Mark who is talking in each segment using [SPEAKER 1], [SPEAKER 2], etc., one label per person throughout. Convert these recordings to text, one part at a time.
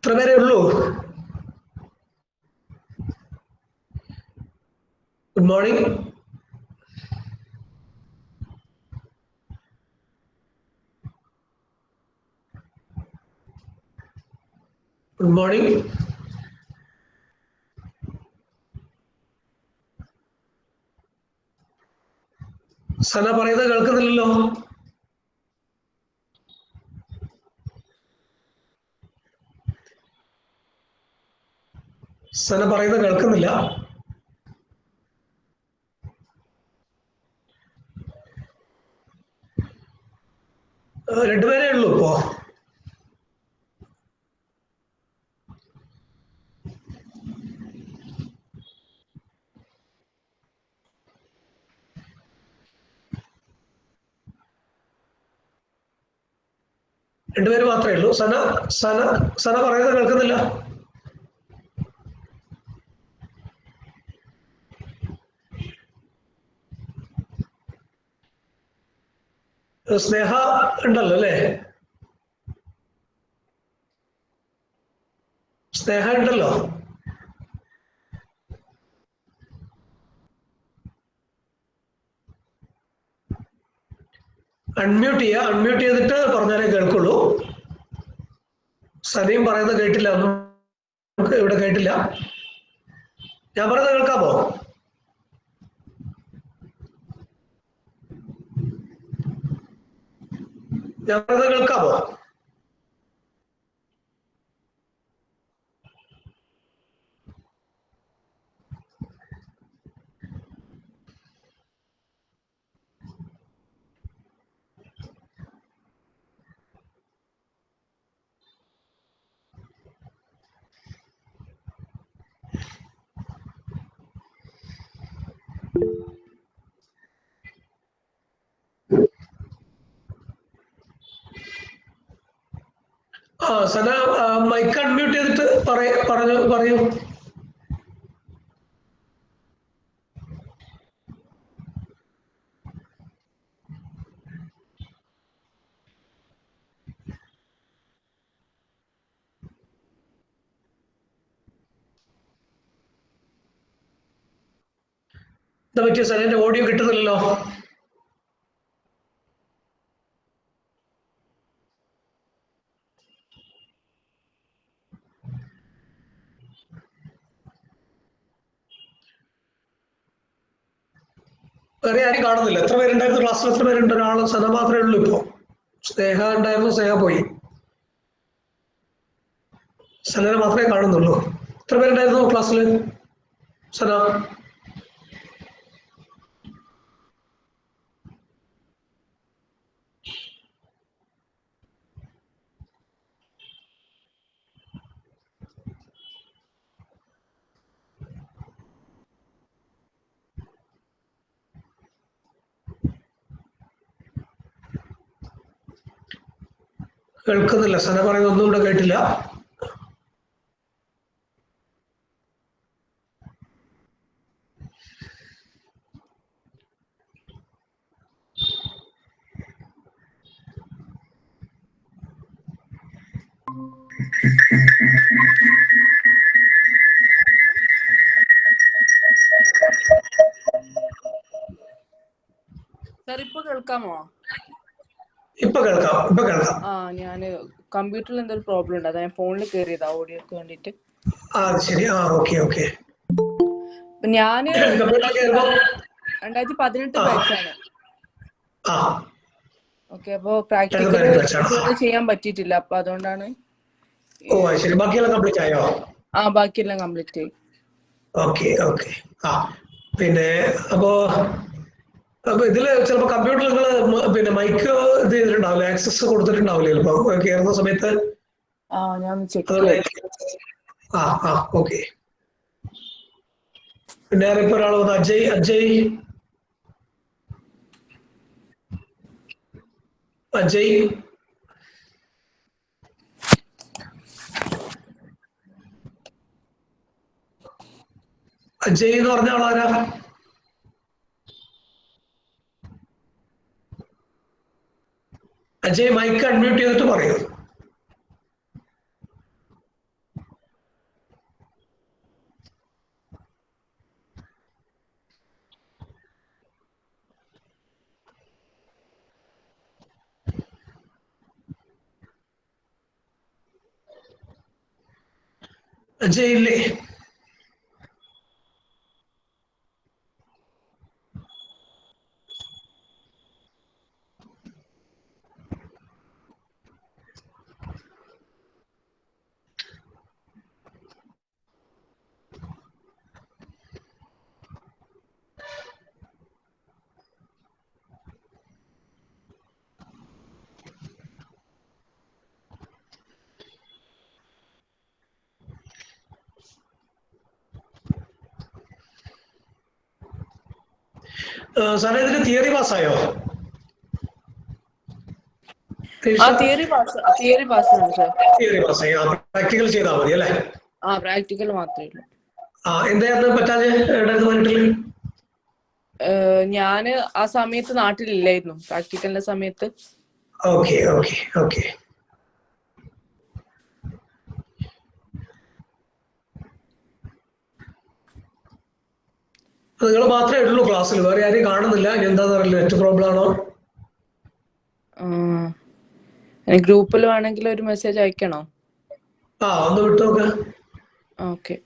[SPEAKER 1] ഇത്ര പേരേ ഉള്ളൂ. Good morning. Good morning. Sana പറയുന്നത് കേൾക്കുന്നില്ലല്ലോ. സന പറയുന്നത് കേൾക്കുന്നില്ല. രണ്ടുപേരേ ഉള്ളൂ ഇപ്പോ. രണ്ടുപേര് മാത്രമേ ഉള്ളൂ. സന സന സന പറയുന്നത് കേൾക്കുന്നില്ല. സ്നേഹ ഉണ്ടല്ലോ അല്ലേ? സ്നേഹ ഉണ്ടല്ലോ. അൺമ്യൂട്ട് ചെയ്തിട്ട് പറഞ്ഞാലേ കേൾക്കുള്ളൂ. സനയും പറയുന്നത് കേട്ടില്ല. നമുക്ക് ഇവിടെ കേട്ടില്ല. ഞാൻ പറയുന്നത് കേൾക്കാമോ? ഞാൻ പറയുന്നത് കേൾക്കാമോ? സന മൈക്ക് അൺമ്യൂട്ട് ചെയ്തിട്ട് പറയൂ. എന്താ പറ്റിയ സനന്റെ ഓഡിയോ കിട്ടുന്നില്ലല്ലോ. വേറെ ആരും കാണുന്നില്ല. എത്ര പേരുണ്ടായിരുന്നു ക്ലാസ്സിൽ? എത്ര പേരുണ്ട്? ഒരാൾ സന മാത്രമേ ഉള്ളൂ ഇപ്പോ. സ്നേഹ ഉണ്ടായിരുന്നു, സ്നേഹ പോയി. സനനെ മാത്രമേ കാണുന്നുള്ളൂ. എത്ര പേരുണ്ടായിരുന്നു ക്ലാസ്സിൽ? സന കേൾക്കുന്നില്ല. സന പറയുന്ന ഒന്നും ഇവിടെ കേട്ടില്ല.
[SPEAKER 2] സർ ഇപ്പൊ കേൾക്കാമോ?
[SPEAKER 1] ഇപ്പൊ കേൾക്കാം.
[SPEAKER 2] ഞാന് കമ്പ്യൂട്ടറിൽ എന്തൊരു പ്രോബ്ലം ഉണ്ട്, അതാ ഞാൻ ഫോണിൽ കയറിയതാ ഓഡിയോക്ക് വേണ്ടിട്ട്.
[SPEAKER 1] ശരി. ഓക്കെ.
[SPEAKER 2] ഞാന്
[SPEAKER 1] കമ്പ്യൂട്ടറിൽ കയറുമ്പോ
[SPEAKER 2] 2018 ബാച്ചാണ്. ഓക്കെ, അപ്പൊ പ്രാക്ടിക്കല് ഇതുവരെ ചെയ്യാൻ പറ്റിയിട്ടില്ല, അപ്പൊ അതുകൊണ്ടാണ്.
[SPEAKER 1] ശരി. ബാക്കിയെല്ലാം കംപ്ലീറ്റ് ആയോ?
[SPEAKER 2] ബാക്കിയെല്ലാം കംപ്ലീറ്റ് ആയി.
[SPEAKER 1] ഓക്കെ. പിന്നെ അപ്പോ ഇതില് ചിലപ്പോ കമ്പ്യൂട്ടറിൽ നിങ്ങൾ പിന്നെ മൈക്ക് ഇത് ചെയ്തിട്ടുണ്ടാവില്ല, ആക്സസ് കൊടുത്തിട്ടുണ്ടാവില്ല ചിലപ്പോ കയറുന്ന സമയത്ത്.
[SPEAKER 2] ഞാൻ ചെക്ക് ചെയ്യാം.
[SPEAKER 1] ഓക്കെ. പിന്നെ ഇപ്പൊ ഒരാൾ വന്നു, അജയ്. അജയ് എന്ന് പറഞ്ഞ ആളാരാ? അജയ് മൈക്ക് അൺമ്യൂട്ട് ചെയ്തിട്ട് പറയൂ. അജയ് ഇല്ലേ? സാറേ, ഇതിന് തിയറി പാസ്സായോ?
[SPEAKER 2] തിയറി പാസ്സാണ് സർ.
[SPEAKER 1] തിയറി പാസ്സായി. പ്രാക്ടിക്കൽ ചെയ്താൽ മതി അല്ലേ?
[SPEAKER 2] പ്രാക്ടിക്കൽ മാത്രമേ ഉള്ളൂ.
[SPEAKER 1] എന്തായിരുന്നു പറ്റാതെ 2018?
[SPEAKER 2] ഞാന് ആ സമയത്ത് നാട്ടിലില്ലായിരുന്നു, പ്രാക്ടിക്കലിന്റെ സമയത്ത്.
[SPEAKER 1] ഓക്കെ. നിങ്ങൾ മാത്രമേ ഉള്ളൂ ക്ലാസ്സിൽ, വേറെ ആരെയും കാണുന്നില്ല. ഇനി എന്താന്ന് അറിയില്ല, നെറ്റ് പ്രോബ്ലം ആണോ?
[SPEAKER 2] ഗ്രൂപ്പിൽ വേണമെങ്കിൽ ഒരു മെസ്സേജ് അയക്കണോ?
[SPEAKER 1] ഒന്ന് വിട്ടു നോക്ക്.
[SPEAKER 2] ഓക്കെ.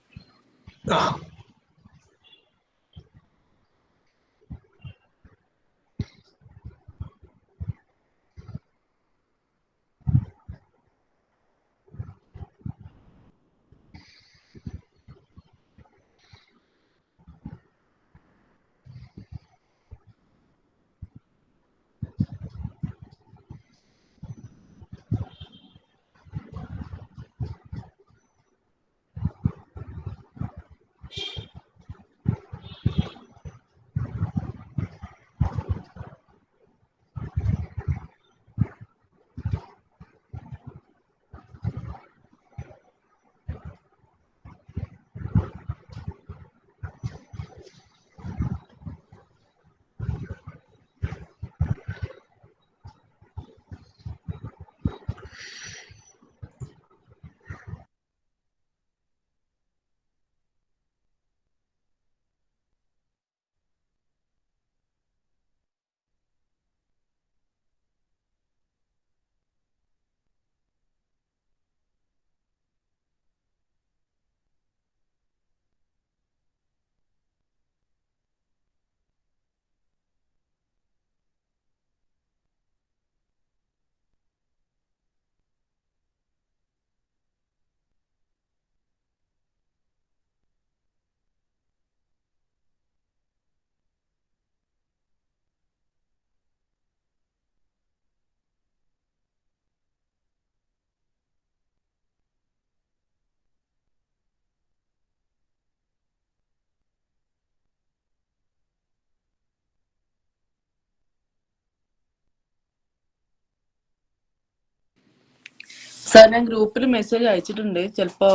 [SPEAKER 2] സാർ ഞാൻ ഗ്രൂപ്പിൽ മെസ്സേജ് അയച്ചിട്ടുണ്ട്. ചിലപ്പോ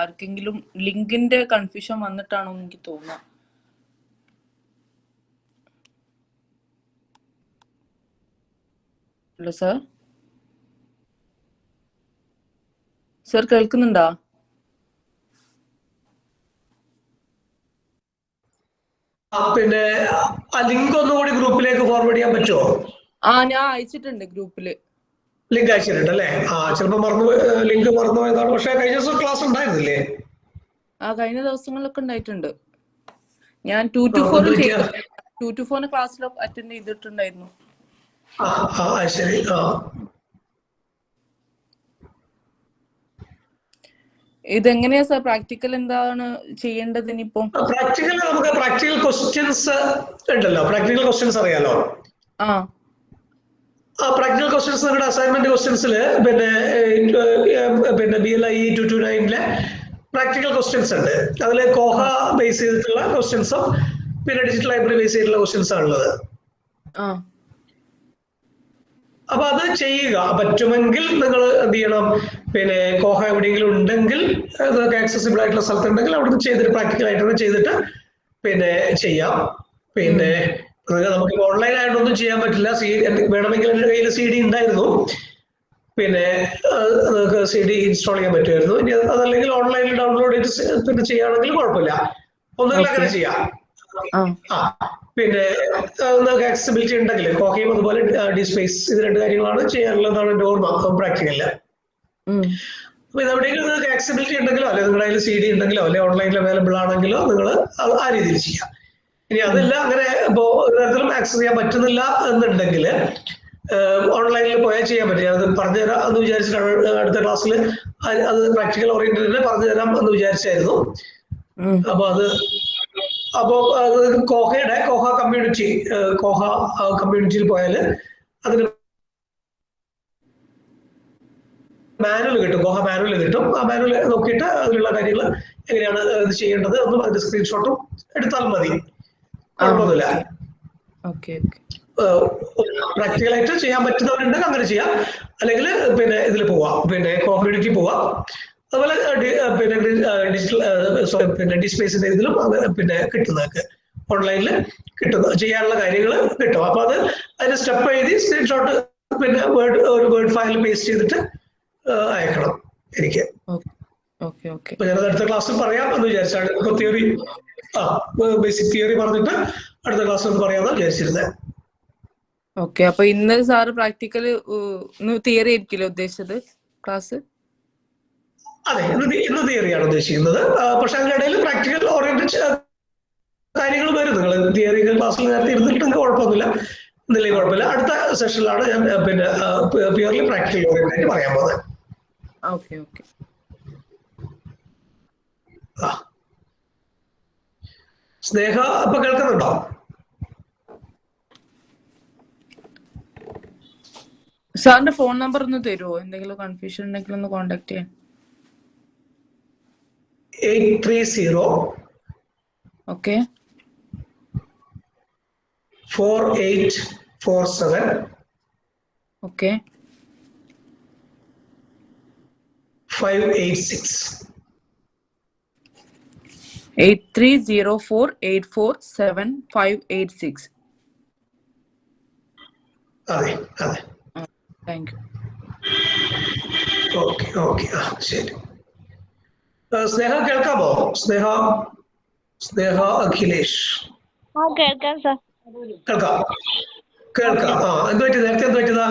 [SPEAKER 2] ആർക്കെങ്കിലും ലിങ്കിന്റെ കൺഫ്യൂഷൻ വന്നിട്ടാണോ എന്ന് എനിക്ക് തോന്നുക. ഹലോ സാർ, സാർ കേൾക്കുന്നുണ്ടോ?
[SPEAKER 1] പിന്നെ ആ ലിങ്ക് ഒന്നുകൂടി ഗ്രൂപ്പിലേക്ക് ഫോർവേഡ് ചെയ്യാൻ പറ്റുമോ?
[SPEAKER 2] ഞാൻ അയച്ചിട്ടുണ്ട് ഗ്രൂപ്പില്.
[SPEAKER 1] ലിങ്ക് അയച്ചിട്ടുണ്ട് അല്ലേ? ചിലപ്പോൾ ലിങ്ക് മറന്നുപോയതാണ്. പക്ഷെ കഴിഞ്ഞ ദിവസം ക്ലാസ് ഉണ്ടായിരുന്നില്ലേ?
[SPEAKER 2] കഴിഞ്ഞ ദിവസങ്ങളിലൊക്കെ ഉണ്ടായിട്ടുണ്ട്. ഞാൻ 2 to 4 2 to 4 ക്ലാസ്സിൽ അറ്റൻഡ് ചെയ്തിട്ടുണ്ടായിരുന്നു.
[SPEAKER 1] ശരി.
[SPEAKER 2] ഇതെങ്ങനെയാ സാർ പ്രാക്ടിക്കൽ എന്താണ് ചെയ്യേണ്ടത് ഇനിയിപ്പോ?
[SPEAKER 1] പ്രാക്ടിക്കൽ നമുക്ക് പ്രാക്ടിക്കൽ ക്വസ്റ്റ്യൻസ് ഉണ്ടല്ലോ. പ്രാക്ടിക്കൽ ക്വസ്റ്റ്യൻസ് അറിയാലോ? പ്രാക്ടിക്കൽ ക്വസ്റ്റ്യൻസ് നിങ്ങളുടെ അസൈൻമെന്റ് ക്വസ്റ്റ്യൻസിൽ പിന്നെ BLI 229 പ്രാക്ടിക്കൽ ക്വസ്റ്റ്യൻസ് ഉണ്ട്. അതിൽ കോഹ ബേസ് ചെയ്തിട്ടുള്ള ക്വസ്റ്റ്യൻസും പിന്നെ ഡിജിറ്റൽ ലൈബ്രറി ബേസ് ചെയ്തിട്ടുള്ള ക്വസ്റ്റ്യൻസ് ആണുള്ളത്. അപ്പൊ അത് ചെയ്യുക. പറ്റുമെങ്കിൽ നിങ്ങൾ എന്ത് ചെയ്യണം, പിന്നെ കോഹ എവിടെയെങ്കിലും ഉണ്ടെങ്കിൽ നിങ്ങൾക്ക് ആക്സസിബിൾ ആയിട്ടുള്ള സ്ഥലത്തുണ്ടെങ്കിൽ അവിടുന്ന് ചെയ്തിട്ട് പ്രാക്ടിക്കൽ ആയിട്ട് ചെയ്തിട്ട് പിന്നെ ചെയ്യാം. പിന്നെ നമുക്ക് ഓൺലൈൻ ആയിട്ടൊന്നും ചെയ്യാൻ പറ്റില്ല. വേണമെങ്കിൽ എൻ്റെ കയ്യിൽ CD ഉണ്ടായിരുന്നു. പിന്നെ നിങ്ങൾക്ക് CD ഇൻസ്റ്റാൾ ചെയ്യാൻ പറ്റുമായിരുന്നു. ഇനി അതല്ലെങ്കിൽ ഓൺലൈനിൽ ഡൗൺലോഡ് ചെയ്ത് പിന്നെ ചെയ്യുകയാണെങ്കിൽ കുഴപ്പമില്ല. ഒന്നുകിൽ അങ്ങനെ ചെയ്യാം. പിന്നെ നിങ്ങൾക്ക് ആക്സസിബിലിറ്റി ഉണ്ടെങ്കിൽ കോഹയും അതുപോലെ ഡിസ്പേസ് ഇത് 2 കാര്യങ്ങളാണ് ചെയ്യാനുള്ളതാണ് എൻ്റെ ഓർമ്മ പ്രാക്ടിക്കലില്. അപ്പൊ ഇതെവിടെയെങ്കിലും നിങ്ങൾക്ക് ആക്സസിബിലിറ്റി ഉണ്ടെങ്കിലോ അല്ലെങ്കിൽ നിങ്ങളുടെ കയ്യിൽ CD ഉണ്ടെങ്കിലോ അല്ലെങ്കിൽ ഓൺലൈനിൽ അവൈലബിൾ ആണെങ്കിലോ നിങ്ങൾ ആ രീതിയിൽ ചെയ്യാം. ഇനി അതല്ല അങ്ങനെ ഇപ്പോ ഒരു തരത്തിലും ആക്സസ് ചെയ്യാൻ പറ്റുന്നില്ല എന്നുണ്ടെങ്കിൽ ഓൺലൈനിൽ പോയാൽ ചെയ്യാൻ പറ്റും. അത് പറഞ്ഞുതരാം എന്ന് വിചാരിച്ചിട്ടാണ് അടുത്ത ക്ലാസ്സിൽ അത് പ്രാക്ടിക്കൽ ഓറിയന്റഡ് പറഞ്ഞുതരാം എന്ന് വിചാരിച്ചായിരുന്നു. അപ്പോ കോഹ കമ്മ്യൂണിറ്റിയിൽ പോയാൽ അതിന് മാനുവൽ കിട്ടും. കോഹ മാനുവൽ കിട്ടും. ആ മാനുവൽ നോക്കിയിട്ട് അതിലുള്ള കാര്യങ്ങൾ എങ്ങനെയാണ് ഇത് ചെയ്യേണ്ടത് ഒന്നും അതിന്റെ സ്ക്രീൻഷോട്ടും എടുത്താൽ മതി. കുഴപ്പമൊന്നുമില്ല. പ്രാക്ടിക്കലായിട്ട് ചെയ്യാൻ പറ്റുന്നവരുണ്ടെങ്കിൽ അങ്ങനെ ചെയ്യാം. അല്ലെങ്കിൽ പിന്നെ ഇതിൽ പോവാം, പിന്നെ കമ്മ്യൂണിറ്റി പോവാം. അതുപോലെ പിന്നെ ഡിജിറ്റൽ ഡിസ്പേസിന്റെ ഇതിലും പിന്നെ കിട്ടുന്നതൊക്കെ ഓൺലൈനിൽ ചെയ്യാനുള്ള കാര്യങ്ങൾ കിട്ടും. അപ്പൊ അതിന് സ്റ്റെപ്പ് എഴുതി സ്ക്രീൻഷോട്ട് പിന്നെ ഒരു വേർഡ് ഫയൽ പേസ്റ്റ് ചെയ്തിട്ട് അയക്കണം എനിക്ക്. അപ്പൊ ഞാനത് അടുത്ത ക്ലാസ്സിൽ പറയാം എന്ന് വിചാരിച്ചാണ്. ഇപ്പൊ തിയറി ബേസിക് തിയറി പറഞ്ഞിട്ട് അടുത്ത ക്ലാസ്സിൽ ഒന്ന് പറയാമെന്ന് വിചാരിച്ചിരുന്നത്.
[SPEAKER 2] അപ്പൊ ഇന്ന് സാറ് പ്രാക്ടിക്കൽ തിയറി ആയിരിക്കില്ലേ ഉദ്ദേശിച്ചത് ക്ലാസ്?
[SPEAKER 1] അതെ, ഇന്ന് തിയറിയാണ് ഉദ്ദേശിക്കുന്നത്. പക്ഷെ അതിനിടയിൽ പ്രാക്ടിക്കൽ ഓറിയന്റഡ് കാര്യങ്ങൾ വരും. നിങ്ങൾ തിയറി ക്ലാസ്സിൽ നേരത്തെ ഇരുന്നിട്ടുണ്ടെങ്കിൽ കുഴപ്പമൊന്നുമില്ല, എന്നില്ലെങ്കിൽ കുഴപ്പമില്ല. അടുത്ത സെഷനിലാണ് ഞാൻ പിന്നെ പ്യൂർലി പ്രാക്ടിക്കൽ ഓറിയന്റഡ് പറയാൻ പോകുന്നത്. സ്നേഹ ഇപ്പൊ കേൾക്കുന്നുണ്ടോ?
[SPEAKER 2] സാറിന്റെ ഫോൺ നമ്പർ ഒന്ന് തരുമോ? എന്തെങ്കിലും കൺഫ്യൂഷൻ ഉണ്ടെങ്കിൽ ഒന്ന് കോൺടാക്ട് ചെയ്യാൻ.
[SPEAKER 1] 830 4847 586.
[SPEAKER 2] 8304847586.
[SPEAKER 1] അതെ.
[SPEAKER 2] Thank you.
[SPEAKER 1] ഓക്കെ. ശരി. സ്നേഹ കേൾക്കാമോ? സ്നേഹ അഖിലേഷ്
[SPEAKER 3] കേൾക്കാം സാർ.
[SPEAKER 1] കേൾക്കാം. എന്ത് പറ്റി? നേരത്തെ എന്ത് പറ്റിയതാ?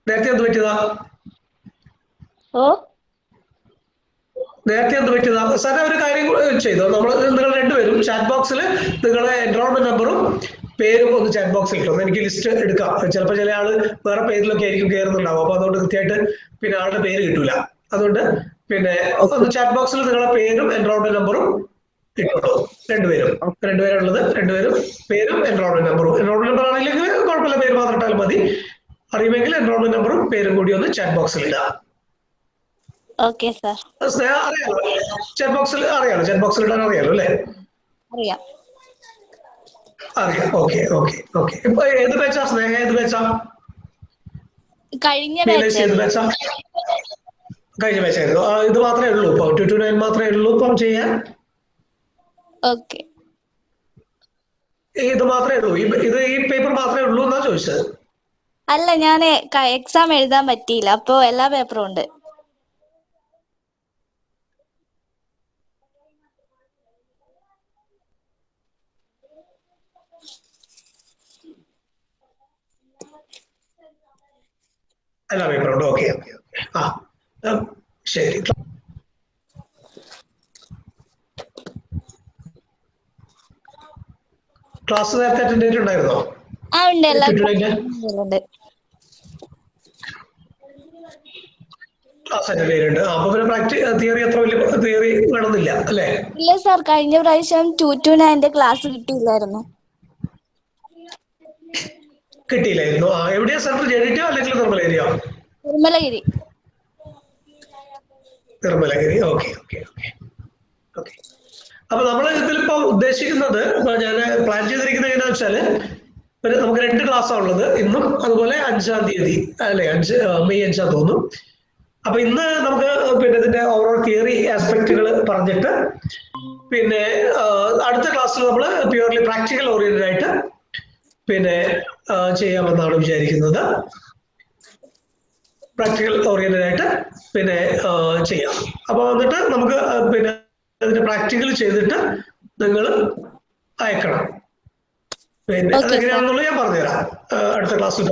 [SPEAKER 1] നേരത്തെ എന്ത് പറ്റിയതാ? സാറേ ഒരു കാര്യം ചെയ്തോ. നിങ്ങൾ രണ്ടുപേരും ചാറ്റ് ബോക്സിൽ നിങ്ങളുടെ എൻറോൾമെന്റ് നമ്പറും പേരും ഒന്ന് ചാറ്റ് ബോക്സിൽ ഇട്ടു. എനിക്ക് ലിസ്റ്റ് എടുക്കാം. ചിലപ്പോൾ ചില ആള് വേറെ പേരിലൊക്കെ ആയിരിക്കും കയറുന്നുണ്ടാവും. അപ്പൊ അതുകൊണ്ട് കൃത്യമായിട്ട് പിന്നെ ആളുടെ പേര് കിട്ടൂല. അതുകൊണ്ട് പിന്നെ ഒന്ന് ചാറ്റ് ബോക്സിൽ നിങ്ങളുടെ പേരും എൻറോൾമെന്റ് നമ്പറും ഇട്ടോളൂ. രണ്ടുപേരുള്ളത്. രണ്ടുപേരും പേരും എൻറോൾമെന്റ് നമ്പറും. എൻറോൾമെന്റ് നമ്പർ ആണെങ്കിൽ കുഴപ്പമില്ല, പേര് മാത്രം ഇട്ടാലും മതി. അറിയുമെങ്കിൽ എൻറോൾമെന്റ് നമ്പറും പേരും കൂടി ഒന്ന് ചാറ്റ് ബോക്സിൽ ഇടുക. സ്നേഹ അറിയാലോ? ചാറ്റ് ബോക്സിൽ അറിയാലോ? ചാറ്റ് ബോക്സിൽ ഇടാൻ അറിയാലോ അല്ലേ?
[SPEAKER 3] അറിയാം.
[SPEAKER 1] ഓക്കെ. ഇപ്പൊ ഏത് ബാച്ചാ സ്നേഹ? ഏത് ബാച്ചാ?
[SPEAKER 3] കഴിഞ്ഞ
[SPEAKER 1] റിയലൈസ് ചെയ്ത്
[SPEAKER 3] ബാച്ചായിരുന്നു.
[SPEAKER 1] ബാച്ചാ കഴിഞ്ഞ ബാച്ചായിരുന്നു. ഇത് മാത്രമേ ഉള്ളൂ ഇപ്പം 2 to 9 മാത്രമേ ഉള്ളൂ ഇപ്പം ചെയ്യാൻ.
[SPEAKER 3] ഓക്കെ.
[SPEAKER 1] ഇത് മാത്രമേ ഉള്ളൂ, ഈ പേപ്പർ മാത്രമേ ഉള്ളൂ എന്നാ ചോദിച്ചത്?
[SPEAKER 3] അല്ല, ഞാൻ എക്സാം എഴുതാൻ പറ്റിയില്ല, അപ്പൊ എല്ലാ പേപ്പറും ഉണ്ട്.
[SPEAKER 1] എല്ലാ പേപ്പറും ഉണ്ട്. Okay okay okay. ശരി. ക്ലാസ് നേരത്തെ അറ്റൻഡ് ചെയ്തിട്ടുണ്ടായിരുന്നോ?
[SPEAKER 3] ഉണ്ട്, എല്ലാ
[SPEAKER 1] ട്യൂട്ടോറിയലിന്റെ
[SPEAKER 3] ഉണ്ട്.
[SPEAKER 1] ക്ലാസ് അറ്റൻഡ് ചെയ്തിട്ടുണ്ട്. അപ്പൊ പിന്നെ തിയറി അത്ര വലിയ തിയറി വേണമെന്നില്ല അല്ലേ?
[SPEAKER 3] ഇല്ല സാർ, കഴിഞ്ഞ പ്രാവശ്യം 2 to 9 ക്ലാസ് കിട്ടിയില്ലായിരുന്നു.
[SPEAKER 1] കിട്ടിയില്ലായിരുന്നു. എവിടെയാ സെന്റർ? ജെഡിറ്റോ അല്ലെങ്കിൽ നിർമ്മലേരിയോ?
[SPEAKER 3] Nirmalagiri.
[SPEAKER 1] Nirmalagiri. Okay okay okay okay. അപ്പൊ നമ്മൾ ഇതിലിപ്പോ ഉദ്ദേശിക്കുന്നത്, ഞാൻ പ്ലാൻ ചെയ്തിരിക്കുന്നത് എങ്ങനെയാ വെച്ചാല്, നമുക്ക് 2 ക്ലാസ്സാണ് ഉള്ളത് ഇന്നും, അതുപോലെ 5-ാം തീയതി അല്ലെ, മെയ് 5 തോന്നുന്നു. അപ്പൊ ഇന്ന് നമുക്ക് പിന്നെ ഇതിന്റെ ഓവറോൾ തിയറി ആസ്പെക്റ്റുകൾ പറഞ്ഞിട്ട്, പിന്നെ അടുത്ത ക്ലാസ്സിൽ നമ്മൾ പ്യുവർലി പ്രാക്ടിക്കൽ ഓറിയന്റഡ് ആയിട്ട് പിന്നെ ചെയ്യാമെന്നാണ് വിചാരിക്കുന്നത്. പ്രാക്ടിക്കൽ ഓറിയന്റഡ് ആയിട്ട് പിന്നെ ചെയ്യാം. അപ്പൊ എന്നിട്ട് നമുക്ക് പിന്നെ അതിന്റെ പ്രാക്ടിക്കൽ ചെയ്തിട്ട് നിങ്ങൾ അയക്കണം. പിന്നെ
[SPEAKER 3] ഓക്കെ സാർ.
[SPEAKER 1] അതെങ്ങനെയാണെന്നുള്ളത് ഞാൻ പറഞ്ഞുതരാം അടുത്ത ക്ലാസ്സിൽ.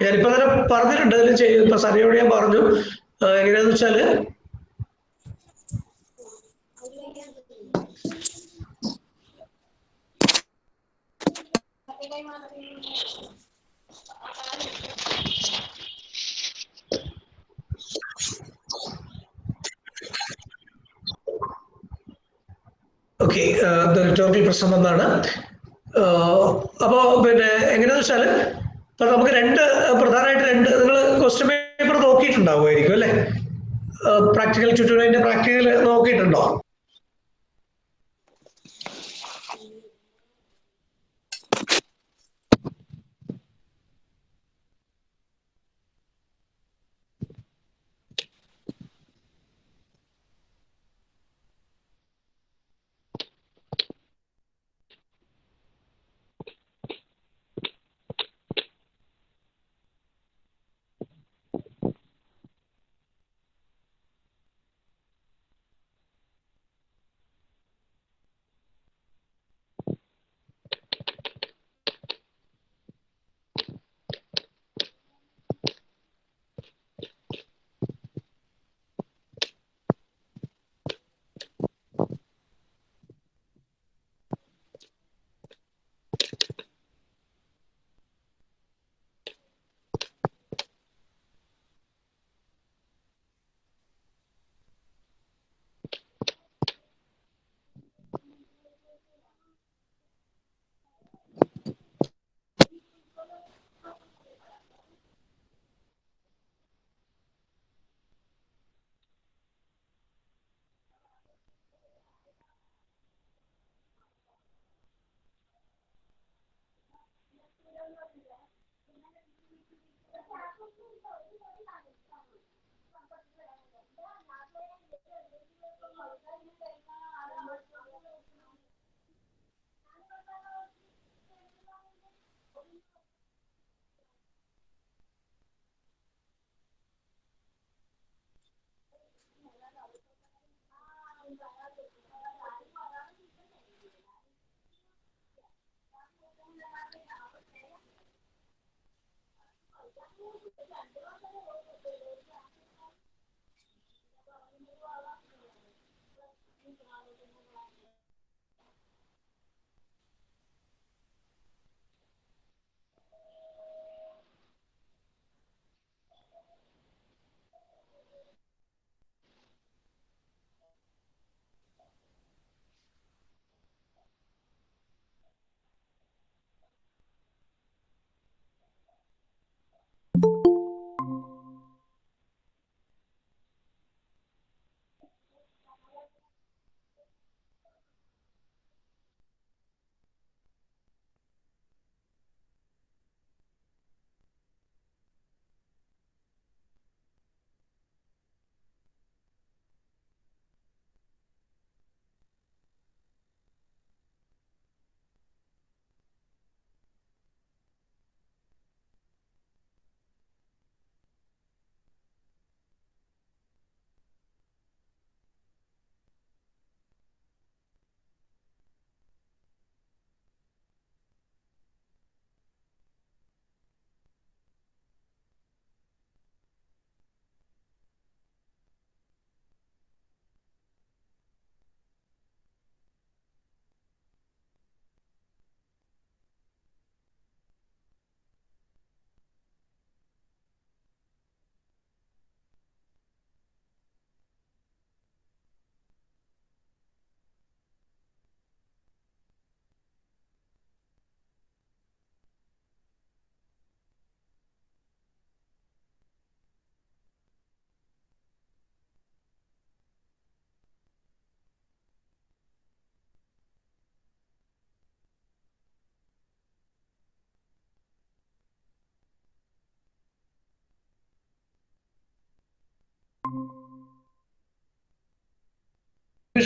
[SPEAKER 1] ഞാനിപ്പോ അങ്ങനെ പറഞ്ഞിട്ടുണ്ട്, അതിൽ ഇപ്പൊ സനയോട് ഞാൻ പറഞ്ഞു. എങ്ങനെയാന്ന് വെച്ചാല്, ഓക്കെ, ടോട്ടൽ പ്രശ്നം എന്നാണ്. അപ്പോ പിന്നെ എങ്ങനെയാന്ന് വെച്ചാല്, ഇപ്പൊ നമുക്ക് പ്രധാനമായിട്ട് നിങ്ങൾ ക്വസ്റ്റ്യൻ പേപ്പർ നോക്കിയിട്ടുണ്ടാവുമായിരിക്കും അല്ലെ? പ്രാക്ടിക്കൽ ട്യൂട്ടോറിയലിന്റെ പ്രാക്ടിക്കൽ നോക്കിയിട്ടുണ്ടോ?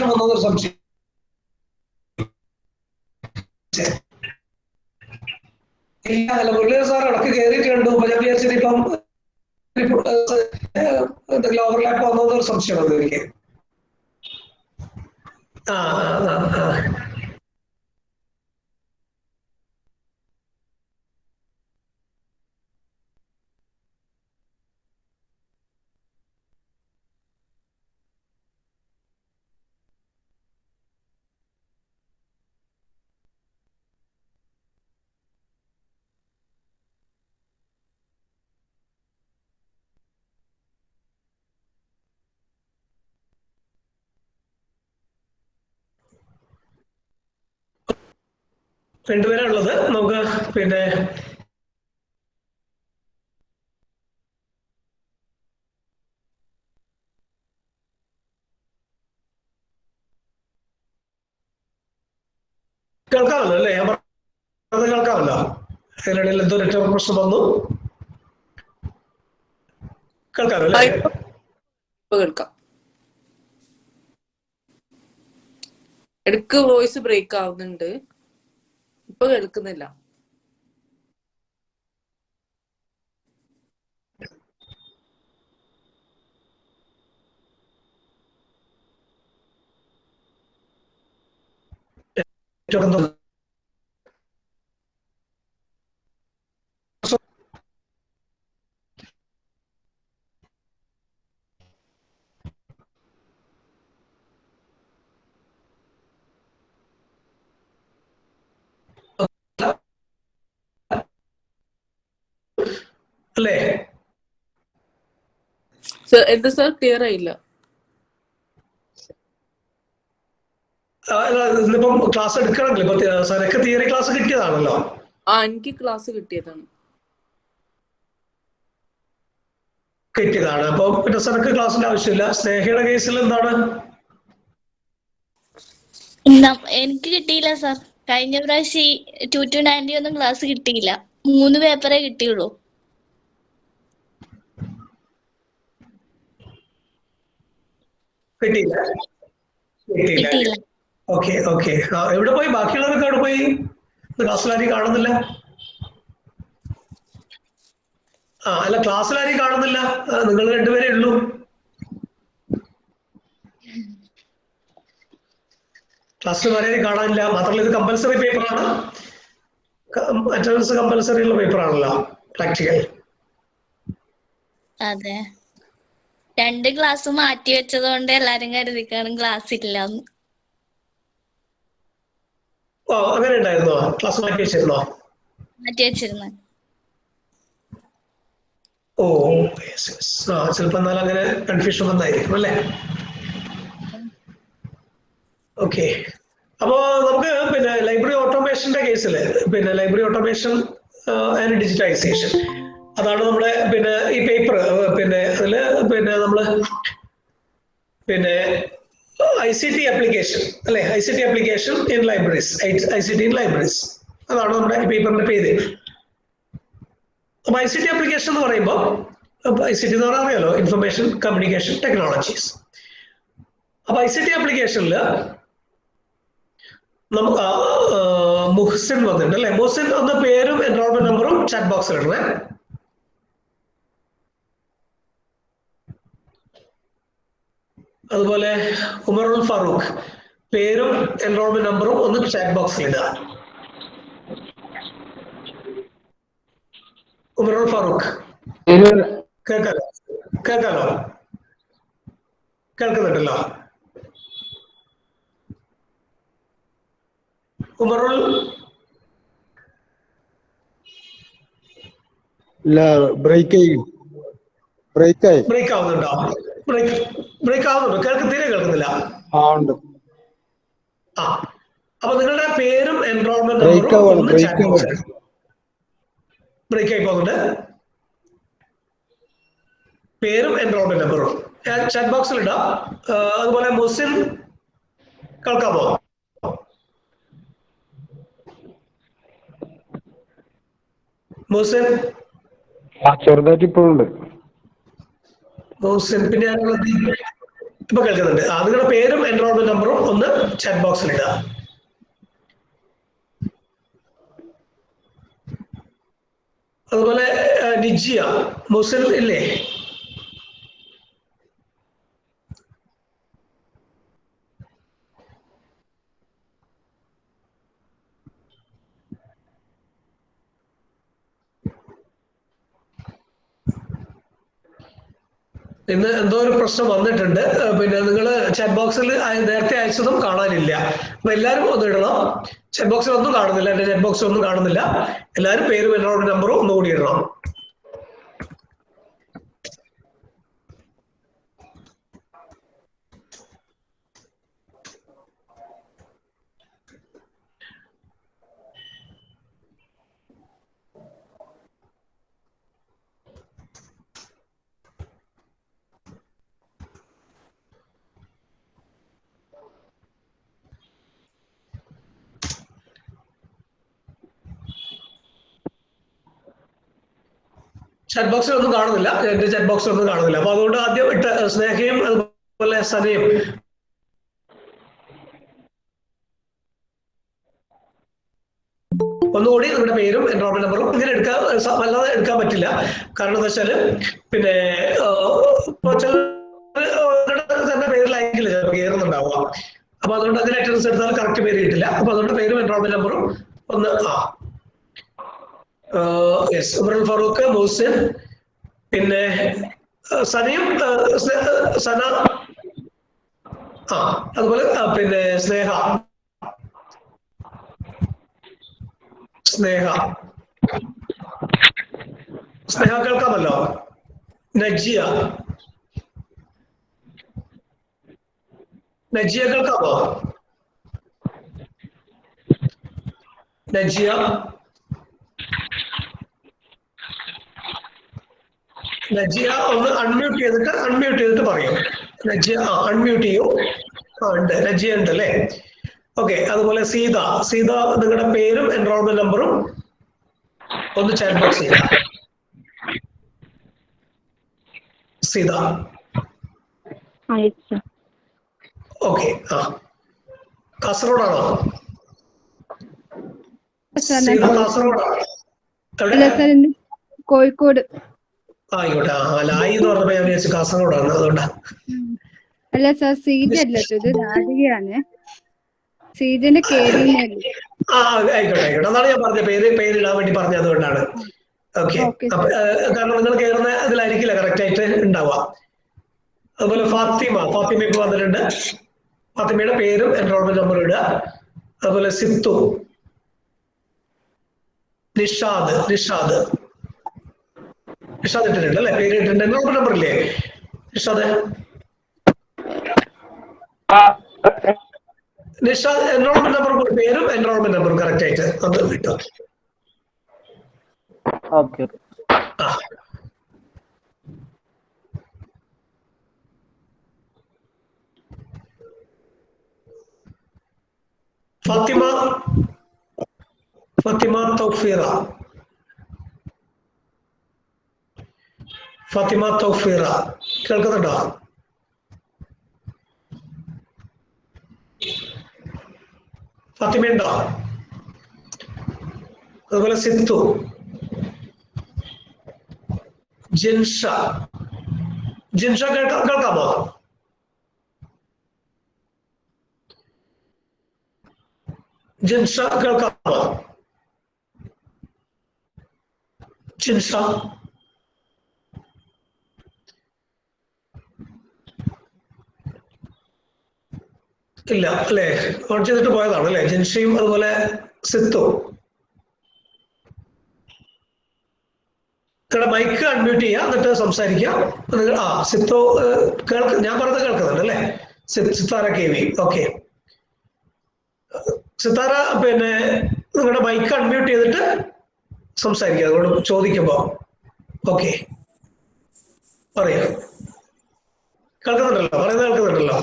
[SPEAKER 1] വന്നൊരു സംശയം. ഇല്ല, അല്ല മുരളീധർ സാർ ഇടക്ക് കയറിയിട്ട് കണ്ടു. ഞാൻ വിചാരിച്ചിട്ട് ഇപ്പം എന്തെങ്കിലും ഓവർലാപ്പ് വന്നൊരു സംശയമാണ് എനിക്ക്. ആ ആ ആ രണ്ടുപേരാ ഉള്ളത്. നമുക്ക് പിന്നെ കേൾക്കാമല്ലോ അല്ലേ? ഞാൻ പറഞ്ഞത് കേൾക്കാമല്ലോ? അതിനിടയിൽ എന്തോ നെറ്റ്വർക്ക് പ്രശ്നം വന്നു. കേൾക്കാമല്ലോ അല്ലേ?
[SPEAKER 2] ഇപ്പൊ കേൾക്കാം. ഇടക്ക് വോയിസ് ബ്രേക്ക് ആവുന്നുണ്ട്. ഇപ്പൊ കേൾക്കുന്നില്ല.
[SPEAKER 1] അല്ലേ?
[SPEAKER 2] എന്താ സാർ ക്ലിയർ ആയില്ല.
[SPEAKER 1] ഇന്നിപ്പം ക്ലാസ് എടുക്കണമെങ്കിൽ ഇപ്പൊ സനക്ക് തിയറി ക്ലാസ് കിട്ടിയതാണല്ലോ.
[SPEAKER 2] എനിക്ക് ക്ലാസ് കിട്ടിയതാണ്.
[SPEAKER 1] അപ്പൊ പിന്നെ സനക്ക് ക്ലാസ്സിന്റെ ആവശ്യമില്ല. സ്നേഹയുടെ കേസിൽ എന്താണ്?
[SPEAKER 3] എനിക്ക് കിട്ടിയില്ല സാർ. കഴിഞ്ഞ പ്രാവശ്യം 2 to 90 ഒന്നും ക്ലാസ് കിട്ടിയില്ല. 3 പേപ്പറേ കിട്ടിയുള്ളൂ.
[SPEAKER 1] കിട്ടിയില്ല. ഓക്കെ. എവിടെ പോയി? ബാക്കിയുള്ളവരൊക്കെ അവിടെ പോയി? ക്ലാസ്സിലാരും കാണുന്നില്ല. അല്ല, ക്ലാസ്സിലാരും കാണുന്നില്ല. നിങ്ങൾ രണ്ടുപേരേ ഉള്ളൂ. ക്ലാസ്സിൽ വരെ കാണാനില്ല. മാത്രമല്ല ഇത് കമ്പൽസറി പേപ്പറാണ്. അറ്റൻഡൻസ് കമ്പൽസറി ഉള്ള പേപ്പറാണല്ലോ പ്രാക്ടിക്കൽ.
[SPEAKER 3] അതെ, 2 ക്ലാസ് മാറ്റി വെച്ചതുകൊണ്ട് എല്ലാരും കരുതിക്കാനും ക്ലാസ് ഇല്ലാന്ന്.
[SPEAKER 1] അങ്ങനെ ഉണ്ടായിരുന്നോ? ക്ലാസ് മാറ്റി വെച്ചിരുന്നോ?
[SPEAKER 3] മാറ്റി വെച്ചിരുന്നു.
[SPEAKER 1] ചിലപ്പോ എന്നാൽ അങ്ങനെ കൺഫ്യൂഷൻ വന്നായിരിക്കും അല്ലേ? ഓക്കെ. അപ്പോ നമുക്ക് പിന്നെ ലൈബ്രറി ഓട്ടോമേഷന്റെ കേസില് ലൈബ്രറി ഓട്ടോമേഷൻ ആൻഡ് ഡിജിറ്റൈസേഷൻ, അതാണ് നമ്മുടെ ഈ പേപ്പർ. അതില് നമ്മള് ICT ആപ്ലിക്കേഷൻ അല്ലെ? ICT application in libraries, ICT in libraries, അതാണ് നമ്മുടെ ഈ പേപ്പറിന്റെ പേര്. അപ്പൊ ICT ആപ്ലിക്കേഷൻ എന്ന് പറയുമ്പോൾ ICT എന്ന് പറഞ്ഞാൽ അറിയാലോ, ഇൻഫർമേഷൻ കമ്മ്യൂണിക്കേഷൻ ടെക്നോളജീസ്. അപ്പൊ ICT ആപ്ലിക്കേഷനിൽ നമുക്ക് മുഹ്സിൻ വന്നിട്ടുണ്ട് അല്ലെ? മുഹ്സിൻ എന്ന പേരും എൻറോൾമെന്റ് നമ്പറും ചാറ്റ് ബോക്സിൽ ഇടണേ. അതുപോലെ ഉമറുൽ ഫാറൂഖ്, പേരും എൻറോൾമെന്റ് നമ്പറും ഒന്ന് ചാറ്റ് ബോക്സിൽ ഇടുക. ഉമറുൽ ഫാറൂഖ് കേൾക്കാലോ? കേൾക്കുന്നുണ്ടല്ലോ? ഉമറുൽ
[SPEAKER 4] ബ്രേക്ക്
[SPEAKER 1] ആവുന്നുണ്ടോ? ബ്രേക്ക് ആവുന്നുണ്ടോ? തീരെ കേൾക്കുന്നില്ല. അപ്പൊ നിങ്ങളുടെ പേരും എൻറോൾമെന്റ് നമ്പറും ഒന്ന് ചാറ്റ് ബോക്സിൽ. ബ്രേക്ക് ആയി പോകുന്നുണ്ട്. പേരും എൻറോൾമെന്റ് നമ്പറും ചാറ്റ് ബോക്സിൽ ഇടാം. അതുപോലെ മുഹ്സിൻ കേൾക്കാമോ? മുഹ്സിൻ
[SPEAKER 4] ചെറുതായിട്ട് ഇപ്പോഴുണ്ട്.
[SPEAKER 1] മുഹ്സിൻ പിന്നെ ഇപ്പൊ കേൾക്കുന്നുണ്ട്. നിങ്ങളുടെ പേരും എൻറോൾമെന്റ് നമ്പറും ഒന്ന് ചാറ്റ് ബോക്സിൽ ഇടുക. അതുപോലെ നിജിയ മുസൽ ഇല്ലേ? ഇന്ന് എന്തോ ഒരു പ്രശ്നം വന്നിട്ടുണ്ട്. പിന്നെ നിങ്ങൾ ചാറ്റ് ബോക്സിൽ നേരത്തെ അയച്ചതും കാണാനില്ല. അപ്പൊ എല്ലാവരും ഒന്ന് ഇടണം. ചാറ്റ് ബോക്സിൽ ഒന്നും കാണുന്നില്ല, എന്റെ ചാറ്റ് ബോക്സിൽ ഒന്നും കാണുന്നില്ല. എല്ലാവരും പേരും എൻറോൾമെന്റ് നമ്പറും ഒന്നുകൂടി ഇടണം. ചാറ്റ് ബോക്സിൽ ഒന്നും കാണുന്നില്ല, എന്റെ ചാറ്റ് ബോക്സിൽ ഒന്നും കാണുന്നില്ല. അപ്പൊ അതുകൊണ്ട് ആദ്യം ഇട്ട സ്നേഹയും അതുപോലെ സനയും ഒന്നുകൂടി നിങ്ങളുടെ പേരും എൻറോൾമെന്റ് നമ്പറും ഇങ്ങനെ എടുക്കാൻ അല്ലാതെ എടുക്കാൻ പറ്റില്ല. കാരണം എന്താ വെച്ചാല് പിന്നെ തന്നെ പേരിലായിരിക്കില്ല ചിലപ്പോൾ കയറുന്നുണ്ടാവുക. അപ്പൊ അതുകൊണ്ട് അങ്ങനെ അറ്റൻഡൻസ് എടുത്താൽ കറക്റ്റ് പേര് കിട്ടില്ല. അപ്പൊ അതുകൊണ്ട് പേരും എൻറോൾമെന്റ് നമ്പറും ഒന്ന് യെസ് ഉമറുൽ ഫാറൂഖ്, മുഹസിൻ, പിന്നെ സനയും സന, അതുപോലെ പിന്നെ സ്നേഹ കേൾക്കാമല്ലോ. നജിയ കേൾക്കാമോ? നജിയ ഒന്ന് അൺമ്യൂട്ട് ചെയ്തിട്ട് പറയും. നജിയ അൺമ്യൂട്ട് ചെയ്യൂ. ഉണ്ട്, നജിയ ഉണ്ട് അല്ലേ? ഓക്കെ. അതുപോലെ സീത നിങ്ങളുടെ പേരും എൻറോൾമെന്റ് നമ്പറും ഒന്ന് ചാറ്റ് ബോക്സ് ചെയ്യാം. സീത ഓക്കെ. കാസർഗോഡാണോ? സീത കാസർഗോഡാണ്?
[SPEAKER 4] കോഴിക്കോട്.
[SPEAKER 1] ആയിക്കോട്ടെ. ലായി എന്ന് പറഞ്ഞപ്പോ ഞാൻ വിചാരിച്ചു കാസർഗോഡാണ്, അതുകൊണ്ടാ.
[SPEAKER 4] അല്ല സാർ, സീജ അല്ല, ഇത് രാധികയാണ്. സീജന്റെ
[SPEAKER 1] ആയിക്കോട്ടെ. അതാണ് ഞാൻ പറഞ്ഞത്, പേരിടാൻ വേണ്ടി പറഞ്ഞത്, അതുകൊണ്ടാണ്. ഓക്കെ. കാരണം നിങ്ങൾ കയറുന്ന ഇതിലായിരിക്കില്ല കറക്റ്റ് ആയിട്ട് ഉണ്ടാവുക. അതുപോലെ ഫാത്തിമ ഇപ്പൊ വന്നിട്ടുണ്ട്. ഫാത്തിമയുടെ പേരും എൻറോൾമെന്റ് നമ്പറും ഇടുക. അതുപോലെ സിത്തു, നിഷാദ് ഇട്ടിട്ടുണ്ട് അല്ലെ? പേര് ഇട്ടിട്ടുണ്ട്. എൻറോൾമെന്റ് നമ്പർ ഇല്ലേ നിഷാദ്? എൻറോൾമെന്റ് നമ്പർ, പേരും എൻറോൾമെന്റ് നമ്പറും കറക്റ്റ് ആയിട്ട് അത് കിട്ടും. ഫാത്തിമ തൗഫീറ കേൾക്കുന്നുണ്ടോ? ഫാത്തിമയുണ്ടോ? അതുപോലെ സിത്തു, ജിൻഷ കേൾക്കാമോ? ജിൻഷ കേൾക്കാമോ? ജിൻഷ ഇല്ല അല്ലേ? ഓൺ ചെയ്തിട്ട് പോയതാണ് അല്ലേ? ജിൻഷയും അതുപോലെ സിത്തു. നിങ്ങളുടെ മൈക്ക് അൺമ്യൂട്ട് ചെയ്യുക, എന്നിട്ട് സംസാരിക്കാം. സിത്തു ഞാൻ പറഞ്ഞത് കേൾക്കുന്നുണ്ട് അല്ലേ? സിത്താര KV. ഓക്കെ. സിത്താര പിന്നെ നിങ്ങളുടെ മൈക്ക് അൺമ്യൂട്ട് ചെയ്തിട്ട് സംസാരിക്കുക അതുകൊണ്ട് ചോദിക്കുമ്പോ. ഓക്കെ, പറയാം. കേൾക്കുന്നുണ്ടല്ലോ? പറയുന്നത് കേൾക്കുന്നുണ്ടല്ലോ?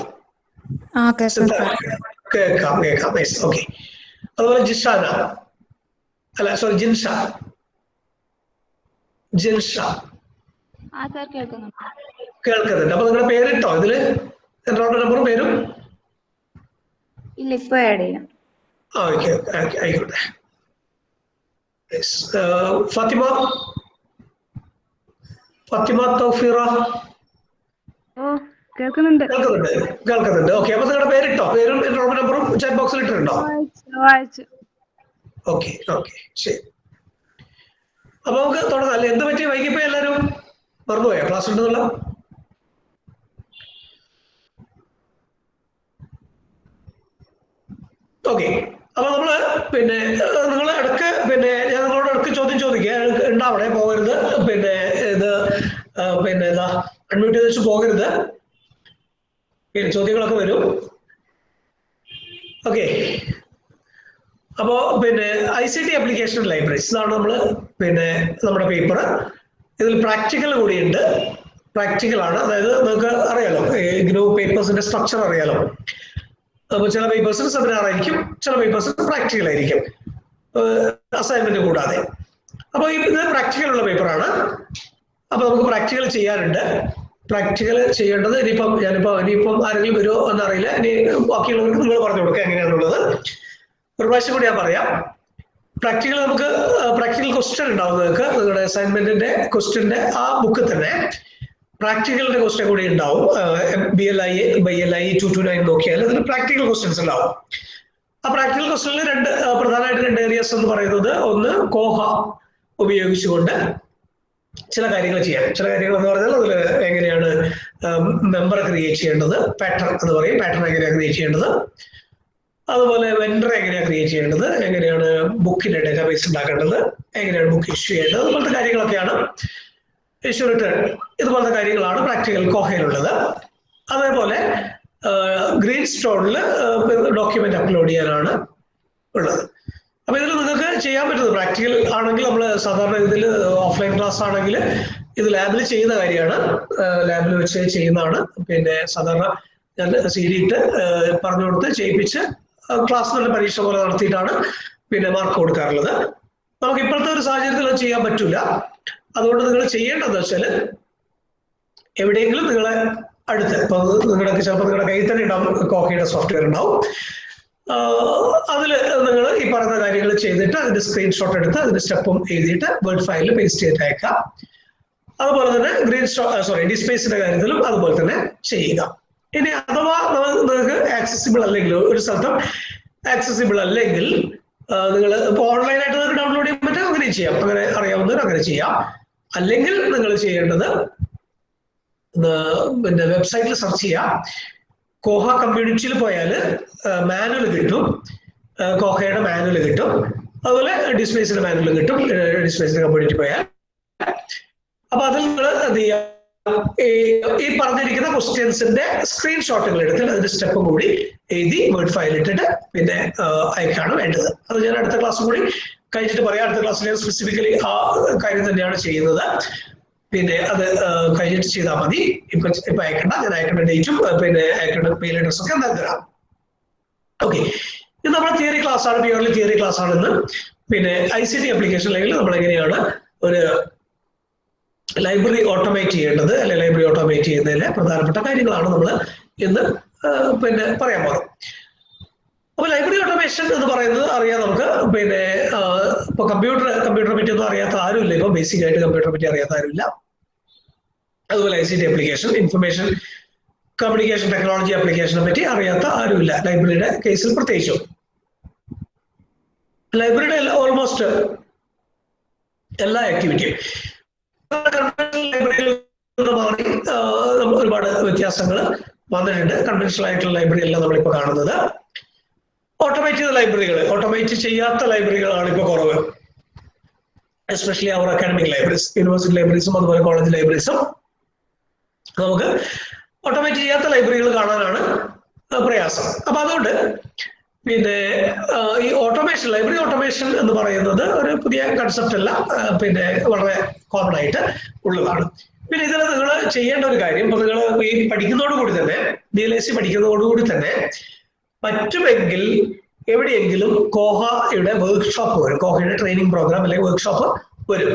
[SPEAKER 1] കേൾക്കാം. ഓക്കെ. അതുപോലെ ജിൻഷ. കേൾക്കുന്നുണ്ട്. അപ്പൊ നിങ്ങളുടെ പേരിട്ടോ ഇതില്? എൻറോൾമെന്റ് നമ്പറും പേരും
[SPEAKER 4] ഇല്ല, ഇപ്പൊ ആഡ് ചെയ്യാം.
[SPEAKER 1] ഓക്കെ ആയിക്കോട്ടെ. ഫാത്തിമ തൗഫീറ
[SPEAKER 4] കേൾക്കുന്നുണ്ട്.
[SPEAKER 1] കേൾക്കുന്നുണ്ട്. ഓക്കെ, അപ്പൊ നിങ്ങളുടെ പേരിട്ടോ, പേരും എൻറോൾമെന്റ് നമ്പറും ചാറ്റ് ബോക്സിൽ ഇട്ടിട്ടുണ്ടോ? ഓക്കെ ശരി. അപ്പൊ നമുക്ക് തുടങ്ങാം അല്ലെ? എന്ത് പറ്റി വൈകിപ്പോയി? എല്ലാരും മറന്നുപോയോ ക്ലാസ് ഉണ്ടെന്നുള്ള? ഓക്കെ, അപ്പൊ നമ്മള് നിങ്ങൾ ഇടക്ക് ഞാൻ നിങ്ങളോട് ഇടക്ക് ചോദ്യം ചോദിക്കുക, ഉണ്ടാവണേ, പോകരുത്. ഇത് ഇതാ അൺമ്യൂട്ട് ചെയ്ത് വെച്ച് പോകരുത്. ചോദ്യങ്ങളൊക്കെ വരും. ഓക്കെ, അപ്പോ ICT ആപ്ലിക്കേഷൻ ലൈബ്രറീസ് ഇതാണ് നമ്മുടെ പേപ്പർ. ഇതിൽ പ്രാക്ടിക്കൽ കൂടിയുണ്ട്. പ്രാക്ടിക്കലാണ്, അതായത് നിങ്ങൾക്ക് അറിയാലോ GNU പേപ്പേഴ്സിന്റെ സ്ട്രക്ചർ അറിയാലോ. അപ്പൊ ചില പേപ്പേഴ്സിന് സെമിനാർ ആയിരിക്കും, ചില പേപ്പേഴ്സിന് പ്രാക്ടിക്കൽ ആയിരിക്കും, അസൈൻമെന്റ് കൂടാതെ. അപ്പൊ ഇത് പ്രാക്ടിക്കൽ ഉള്ള പേപ്പറാണ്. അപ്പൊ നമുക്ക് പ്രാക്ടിക്കൽ ചെയ്യാനുണ്ട്. പ്രാക്ടിക്കൽ ചെയ്യേണ്ടത് ഇനിയിപ്പം ആരെങ്കിലും വരുമോ എന്നറിയില്ല. ഇനി ബാക്കിയുള്ളവർക്ക് നിങ്ങൾ പറഞ്ഞു കൊടുക്കുക എങ്ങനെയാണെന്നുള്ളത്. ഒരു പ്രാവശ്യം കൂടി ഞാൻ പറയാം. പ്രാക്ടിക്കൽ ക്വസ്റ്റ്യൻ ഉണ്ടാവും നിങ്ങൾക്ക്. നിങ്ങളുടെ അസൈൻമെന്റിന്റെ ക്വസ്റ്റ്യന്റെ ആ ബുക്കിൽ തന്നെ പ്രാക്ടിക്കലിന്റെ ക്വസ്റ്റ്യൻ കൂടി ഉണ്ടാവും. BLI 229 നോക്കിയാൽ അതിൽ പ്രാക്ടിക്കൽ ക്വസ്റ്റ്യൻസ് ഉണ്ടാവും. ആ പ്രാക്ടിക്കൽ ക്വസ്റ്റ്യനിൽ പ്രധാനമായിട്ട് 2 ഏരിയസ് എന്ന് പറയുന്നത്, ഒന്ന് കോഹ ഉപയോഗിച്ചുകൊണ്ട് ചില കാര്യങ്ങൾ ചെയ്യാം. ചില കാര്യങ്ങൾ എന്ന് പറഞ്ഞാൽ അതിൽ എങ്ങനെയാണ് മെമ്പർ ക്രിയേറ്റ് ചെയ്യേണ്ടത്, പാറ്റേൺ എന്ന് പറയും, പാറ്റേൺ എങ്ങനെയാണ് ക്രിയേറ്റ് ചെയ്യേണ്ടത്, അതുപോലെ വെൻഡർ എങ്ങനെയാണ് ക്രിയേറ്റ് ചെയ്യേണ്ടത്, എങ്ങനെയാണ് ബുക്കിന്റെ ഡേറ്റാബേസ് ഉണ്ടാക്കേണ്ടത്, എങ്ങനെയാണ് ബുക്ക് ഇഷ്യൂ ചെയ്യേണ്ടത്, അതുപോലത്തെ കാര്യങ്ങളൊക്കെയാണ്. ഇഷ്യൂ റിട്ടേൺ, ഇതുപോലത്തെ കാര്യങ്ങളാണ് പ്രാക്ടിക്കൽ കോഹയിലുള്ളത്. അതേപോലെ ഗ്രീൻ സ്റ്റോണിൽ ഡോക്യുമെന്റ് അപ്ലോഡ് ചെയ്യാനാണ് ഉള്ളത്. അപ്പൊ ഇതിൽ നിങ്ങൾക്ക് ചെയ്യാൻ പറ്റുന്നത്, പ്രാക്ടിക്കൽ ആണെങ്കിൽ നമ്മൾ സാധാരണ ഇതിൽ ഓഫ്ലൈൻ ക്ലാസ് ആണെങ്കിൽ ഇത് ലാബിൽ ചെയ്യുന്ന കാര്യമാണ്, ലാബിൽ വെച്ച് ചെയ്യുന്നതാണ്. സാധാരണ ഞാൻ CD ഇട്ട് പറഞ്ഞു കൊടുത്ത് ചെയ്യിപ്പിച്ച് ക്ലാസ് തന്നെ പരീക്ഷ പോലെ നടത്തിയിട്ടാണ് മാർക്ക് കൊടുക്കാറുള്ളത്. നമുക്ക് ഇപ്പോഴത്തെ ഒരു സാഹചര്യത്തിൽ അത് ചെയ്യാൻ പറ്റില്ല. അതുകൊണ്ട് നിങ്ങൾ ചെയ്യേണ്ടതെന്ന് വെച്ചാൽ, എവിടെയെങ്കിലും നിങ്ങളെ അടുത്ത്, ഇപ്പൊ ചിലപ്പോൾ നിങ്ങളുടെ കയ്യിൽ തന്നെ ഉണ്ടാവും കോഹയുടെ സോഫ്റ്റ്വെയർ ഉണ്ടാവും. അതിൽ നിങ്ങൾ ഈ പറയുന്ന കാര്യങ്ങൾ ചെയ്തിട്ട് അതിന്റെ സ്ക്രീൻഷോട്ട് എടുത്ത് അതിന്റെ സ്റ്റെപ്പും എഴുതിയിട്ട് വേർഡ് ഫയലിൽ പേസ്റ്റ് ചെയ്തിട്ട് അയക്കാം. അതുപോലെ തന്നെ ഡിസ്പേസിന്റെ കാര്യത്തിലും അതുപോലെ തന്നെ ചെയ്യുക. ഇനി അഥവാ നിങ്ങൾക്ക് ആക്സസിബിൾ അല്ലെങ്കിൽ ഒരു സ്ഥലത്തും ആക്സസിബിൾ അല്ലെങ്കിൽ നിങ്ങൾ ഇപ്പോൾ ഓൺലൈനായിട്ട് നിങ്ങൾക്ക് ഡൗൺലോഡ് ചെയ്യാൻ പറ്റും, അങ്ങനെ ചെയ്യാം. അങ്ങനെ അറിയാവുന്നവർ അങ്ങനെ ചെയ്യാം. അല്ലെങ്കിൽ നിങ്ങൾ ചെയ്യേണ്ടത് വെബ്സൈറ്റിൽ സെർച്ച് ചെയ്യാം. കോഹ കമ്മ്യൂണിറ്റിയിൽ പോയാൽ മാനുവൽ കിട്ടും, കോഹയുടെ മാനുവൽ കിട്ടും. അതുപോലെ ഡിസ്പേസിന്റെ മാനുവൽ കിട്ടും, ഡിസ്പേസിന്റെ കമ്മ്യൂണിറ്റി പോയാൽ. അപ്പൊ അതിൽ നിങ്ങൾ എന്ത് ചെയ്യാം, ഈ പറഞ്ഞിരിക്കുന്ന ക്വസ്റ്റ്യൻസിന്റെ സ്ക്രീൻഷോട്ടുകൾ എടുത്ത് അതിന്റെ സ്റ്റെപ്പും കൂടി എഴുതി വേർഡ് ഫയൽ ഇട്ടിട്ട് അയക്കാണ് വേണ്ടത്. അത് ഞാൻ അടുത്ത ക്ലാസ് കൂടി കഴിഞ്ഞിട്ട് പറയാം. അടുത്ത ക്ലാസ്സിൽ ഞാൻ സ്പെസിഫിക്കലി ആ കാര്യം തന്നെയാണ് ചെയ്യുന്നത്. അത് കഴിഞ്ഞിട്ട് ചെയ്താൽ മതി. ഇപ്പൊ അയക്കണ്ട, ഞാൻ അയക്കേണ്ട ഡേറ്റും അയക്കേണ്ട മെയിൽ അഡ്രസ്സും ഒക്കെ നൽകാം. ഓക്കെ, ഇത് നമ്മുടെ തിയറി ക്ലാസ് ആണ്, പ്യൂർലി തിയറി ക്ലാസ് ആണ് ഇന്ന്. ICT ആപ്ലിക്കേഷൻ അല്ലെങ്കിൽ നമ്മൾ എങ്ങനെയാണ് ഒരു ലൈബ്രറി ഓട്ടോമേറ്റ് ചെയ്യേണ്ടത്, അല്ലെ ലൈബ്രറി ഓട്ടോമേറ്റ് ചെയ്യുന്നതിലെ പ്രധാനപ്പെട്ട കാര്യങ്ങളാണ് നമ്മൾ ഇന്ന് പറയാൻ പോകുന്നത്. അപ്പൊ ലൈബ്രറി ഓട്ടോമേഷൻ എന്ന് പറയുന്നത് അറിയാം നമുക്ക്. ഇപ്പൊ കമ്പ്യൂട്ടറെ പറ്റി ഒന്നും അറിയാത്ത ആരുമില്ല. ഇപ്പൊ ബേസിക് ആയിട്ട് കമ്പ്യൂട്ടറെ പറ്റി അറിയാത്ത ആരുമില്ല. അതുപോലെ ICT application, information communication technology ആപ്ലിക്കേഷനെ പറ്റി അറിയാത്ത ആരുമില്ല, ലൈബ്രറിയുടെ കേസിൽ പ്രത്യേകിച്ചും. ലൈബ്രറിയുടെ ഓൾമോസ്റ്റ് എല്ലാ ആക്ടിവിറ്റിയും ലൈബ്രറിയിൽ മാറി ഒരുപാട് വ്യത്യാസങ്ങൾ വന്നിട്ടുണ്ട്. കൺവെൻഷണൽ ആയിട്ടുള്ള ലൈബ്രറി അല്ല നമ്മളിപ്പോ കാണുന്നത്. ഓട്ടോമേറ്റ് ചെയ്ത ലൈബ്രറികൾ, ഓട്ടോമേറ്റ് ചെയ്യാത്ത ലൈബ്രറികളാണ് ഇപ്പോൾ കുറവ്. എസ്പെഷ്യലി അവർ അക്കാഡമിക് ലൈബ്രറീസ്, യൂണിവേഴ്സിറ്റി ലൈബ്രറീസും അതുപോലെ കോളേജ് ലൈബ്രറീസും നമുക്ക് ഓട്ടോമേറ്റ് ചെയ്യാത്ത ലൈബ്രറികൾ കാണാനാണ് പ്രയാസം. അപ്പൊ അതുകൊണ്ട് ഈ ഓട്ടോമേഷൻ, ലൈബ്രറി ഓട്ടോമേഷൻ എന്ന് പറയുന്നത് ഒരു പുതിയ കൺസെപ്റ്റ് അല്ല, വളരെ കോമൺ ആയിട്ട് ഉള്ളതാണ്. ഇതിൽ നിങ്ങൾ ചെയ്യേണ്ട ഒരു കാര്യം, ഇപ്പൊ നിങ്ങൾ ഈ പഠിക്കുന്നതോടുകൂടി തന്നെ, DLAC പഠിക്കുന്നതോടുകൂടി തന്നെ പറ്റുമെങ്കിൽ എവിടെയെങ്കിലും കോഹയുടെ വർക്ക്ഷോപ്പ് വരും, കോഹയുടെ ട്രെയിനിങ് പ്രോഗ്രാം അല്ലെങ്കിൽ വർക്ക്ഷോപ്പ് വരും.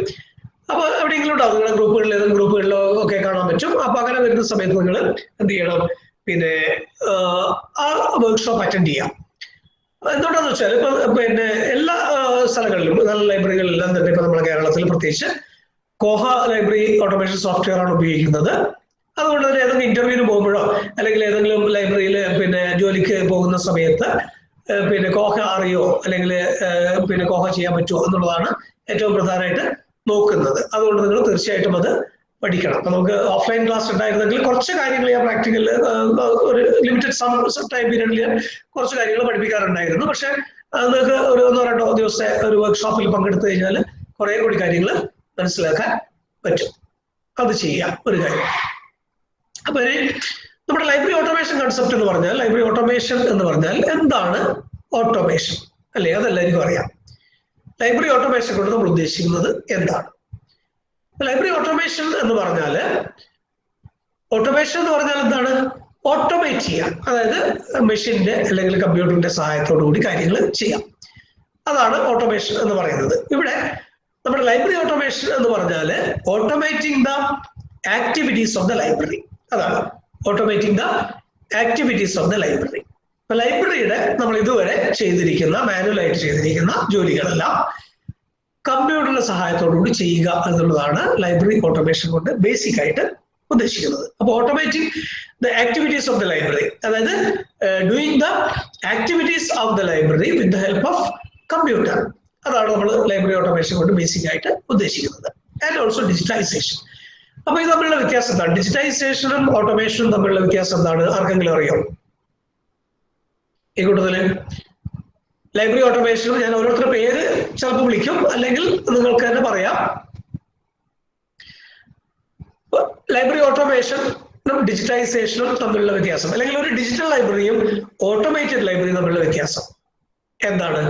[SPEAKER 1] അപ്പൊ എവിടെയെങ്കിലും ഉണ്ടാവും, നിങ്ങളുടെ ഗ്രൂപ്പുകളിലോ ഒക്കെ കാണാൻ പറ്റും. അപ്പൊ അങ്ങനെ വരുന്ന സമയത്ത് നിങ്ങൾ എന്ത് ചെയ്യണം, പിന്നെ ആ വർക്ക്ഷോപ്പ് അറ്റൻഡ് ചെയ്യാം. എന്തുകൊണ്ടാന്ന് വെച്ചാൽ ഇപ്പൊ പിന്നെ എല്ലാ സ്ഥലങ്ങളിലും നല്ല ലൈബ്രറികളിലെല്ലാം തന്നെ ഇപ്പൊ നമ്മുടെ കേരളത്തിൽ പ്രത്യേകിച്ച് കോഹ ലൈബ്രറി ഓട്ടോമേഷൻ സോഫ്റ്റ്വെയർ ആണ് ഉപയോഗിക്കുന്നത്. അതുകൊണ്ട് തന്നെ ഏതെങ്കിലും ഇന്റർവ്യൂവിന് പോകുമ്പോഴോ അല്ലെങ്കിൽ ഏതെങ്കിലും ലൈബ്രറിയിൽ പിന്നെ ജോലിക്ക് പോകുന്ന സമയത്ത് പിന്നെ കോഹ അറിയോ അല്ലെങ്കിൽ പിന്നെ കോഹ ചെയ്യാൻ പറ്റുമോ എന്നുള്ളതാണ് ഏറ്റവും പ്രധാനമായിട്ട് നോക്കുന്നത്. അതുകൊണ്ട് നിങ്ങൾ തീർച്ചയായിട്ടും അത് പഠിക്കണം. അപ്പൊ നമുക്ക് ഓഫ്ലൈൻ ക്ലാസ് ഉണ്ടായിരുന്നെങ്കിൽ കുറച്ച് കാര്യങ്ങൾ ഞാൻ പ്രാക്ടിക്കൽ ഒരു ലിമിറ്റഡ് ടൈം പീരീഡിൽ കുറച്ച് കാര്യങ്ങൾ പഠിപ്പിക്കാറുണ്ടായിരുന്നു. പക്ഷെ നിങ്ങൾക്ക് ഒരു 1-2 ദിവസത്തെ ഒരു വർക്ക്ഷോപ്പിൽ പങ്കെടുത്തു കഴിഞ്ഞാൽ കുറെ കൂടി കാര്യങ്ങൾ മനസ്സിലാക്കാൻ പറ്റും. അത് ചെയ്യാം ഒരു കാര്യം. അപ്പൊ നമ്മുടെ ലൈബ്രറി ഓട്ടോമേഷൻ കൺസെപ്റ്റ് എന്ന് പറഞ്ഞാൽ ലൈബ്രറി ഓട്ടോമേഷൻ എന്ന് പറഞ്ഞാൽ എന്താണ് ഓട്ടോമേഷൻ അല്ലേ? അതെല്ലാവർക്കും അറിയാം. ലൈബ്രറി ഓട്ടോമേഷൻ കൊണ്ട് നമ്മൾ ഉദ്ദേശിക്കുന്നത് എന്താണ്? ലൈബ്രറി ഓട്ടോമേഷൻ എന്ന് പറഞ്ഞാൽ എന്താണ്? ഓട്ടോമേറ്റ് ചെയ്യാം, അതായത് മെഷീന്റെ അല്ലെങ്കിൽ കമ്പ്യൂട്ടറിന്റെ സഹായത്തോടു കൂടി കാര്യങ്ങൾ ചെയ്യാം. അതാണ് ഓട്ടോമേഷൻ എന്ന് പറയുന്നത്. ഇവിടെ നമ്മുടെ ലൈബ്രറി ഓട്ടോമേഷൻ എന്ന് പറഞ്ഞാൽ automating the activities of the library. അതാണ് automating the activities of the library. ഇപ്പൊ ലൈബ്രറിയുടെ നമ്മൾ ഇതുവരെ ചെയ്തിരിക്കുന്ന മാനുവലായിട്ട് ചെയ്തിരിക്കുന്ന ജോലികളെല്ലാം കമ്പ്യൂട്ടറിന്റെ സഹായത്തോടു കൂടി ചെയ്യുക എന്നുള്ളതാണ് ലൈബ്രറി ഓട്ടോമേഷൻ കൊണ്ട് ബേസിക് ആയിട്ട് ഉദ്ദേശിക്കുന്നത്. അപ്പൊ automating the activities of the library, അതായത് doing the activities of the library with the help of computer, അതാണ് നമ്മൾ ലൈബ്രറി ഓട്ടോമേഷൻ കൊണ്ട് ബേസിക് ആയിട്ട് ഉദ്ദേശിക്കുന്നത്. And also digitisation. അപ്പൊ ഇത് തമ്മിലുള്ള വ്യത്യാസം എന്താണ്? ഡിജിറ്റൈസേഷനും ഓട്ടോമേഷനും തമ്മിലുള്ള വ്യത്യാസം എന്താണ്? ആർക്കെങ്കിലും അറിയോ? ഈ കൂട്ടത്തില് ലൈബ്രറി ഓട്ടോമേഷനും ഞാൻ ഓരോരുത്തരുടെ പേര് ചിലപ്പോൾ വിളിക്കും, അല്ലെങ്കിൽ നിങ്ങൾക്ക് തന്നെ പറയാം. ലൈബ്രറി ഓട്ടോമേഷനും ഡിജിറ്റൈസേഷനും തമ്മിലുള്ള വ്യത്യാസം, അല്ലെങ്കിൽ ഒരു ഡിജിറ്റൽ ലൈബ്രറിയും ഓട്ടോമേറ്റഡ് ലൈബ്രറിയും തമ്മിലുള്ള വ്യത്യാസം എന്താണ്?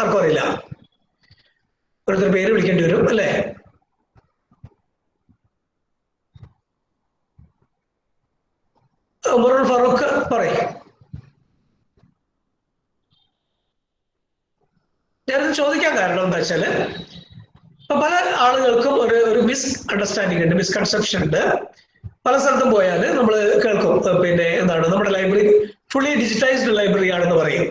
[SPEAKER 1] ആർക്കും അറിയില്ല? ഓരോരുത്തർ പേര് വിളിക്കേണ്ടി വരും അല്ലേ? ഉമറുൽ ഫറൂഖ് പറയും. ഞാനിത് ചോദിക്കാൻ കാരണം എന്താ വെച്ചാല് ഇപ്പൊ പല ആളുകൾക്കും ഒരു മിസ് അണ്ടർസ്റ്റാൻഡിംഗ് ഉണ്ട്, മിസ്കൺസെപ്ഷൻ ഉണ്ട്. പല സ്ഥലത്തും പോയാൽ നമ്മൾ കേൾക്കും പിന്നെ എന്താണ് നമ്മുടെ ലൈബ്രറി ഫുള്ളി ഡിജിറ്റൈസ്ഡ് ലൈബ്രറി ആണെന്ന് പറയും.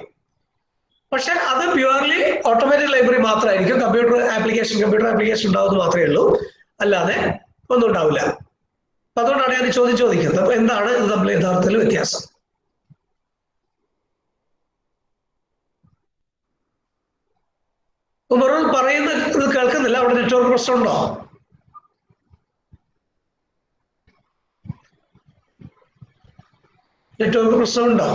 [SPEAKER 1] പക്ഷെ അത് പ്യുവർലി ഓട്ടോമേറ്റഡ് ലൈബ്രറി മാത്രമായിരിക്കും. കമ്പ്യൂട്ടർ ആപ്ലിക്കേഷൻ ഉണ്ടാവുന്നത് മാത്രമേ ഉള്ളൂ, അല്ലാതെ ഒന്നും ഉണ്ടാവില്ല. അപ്പൊ അതുകൊണ്ടാണ് ഞാൻ ചോദിക്കുന്നത്. അപ്പൊ എന്താണ് ഇത് തമ്മിൽ യഥാർത്ഥത്തിൽ വ്യത്യാസം? ഉമറുൽ പറയുന്നത് ഇത് കേൾക്കുന്നില്ല. അവിടെ നെറ്റ്വർക്ക് പ്രശ്നമുണ്ടോ? നെറ്റ്വർക്ക് പ്രശ്നമുണ്ടോ?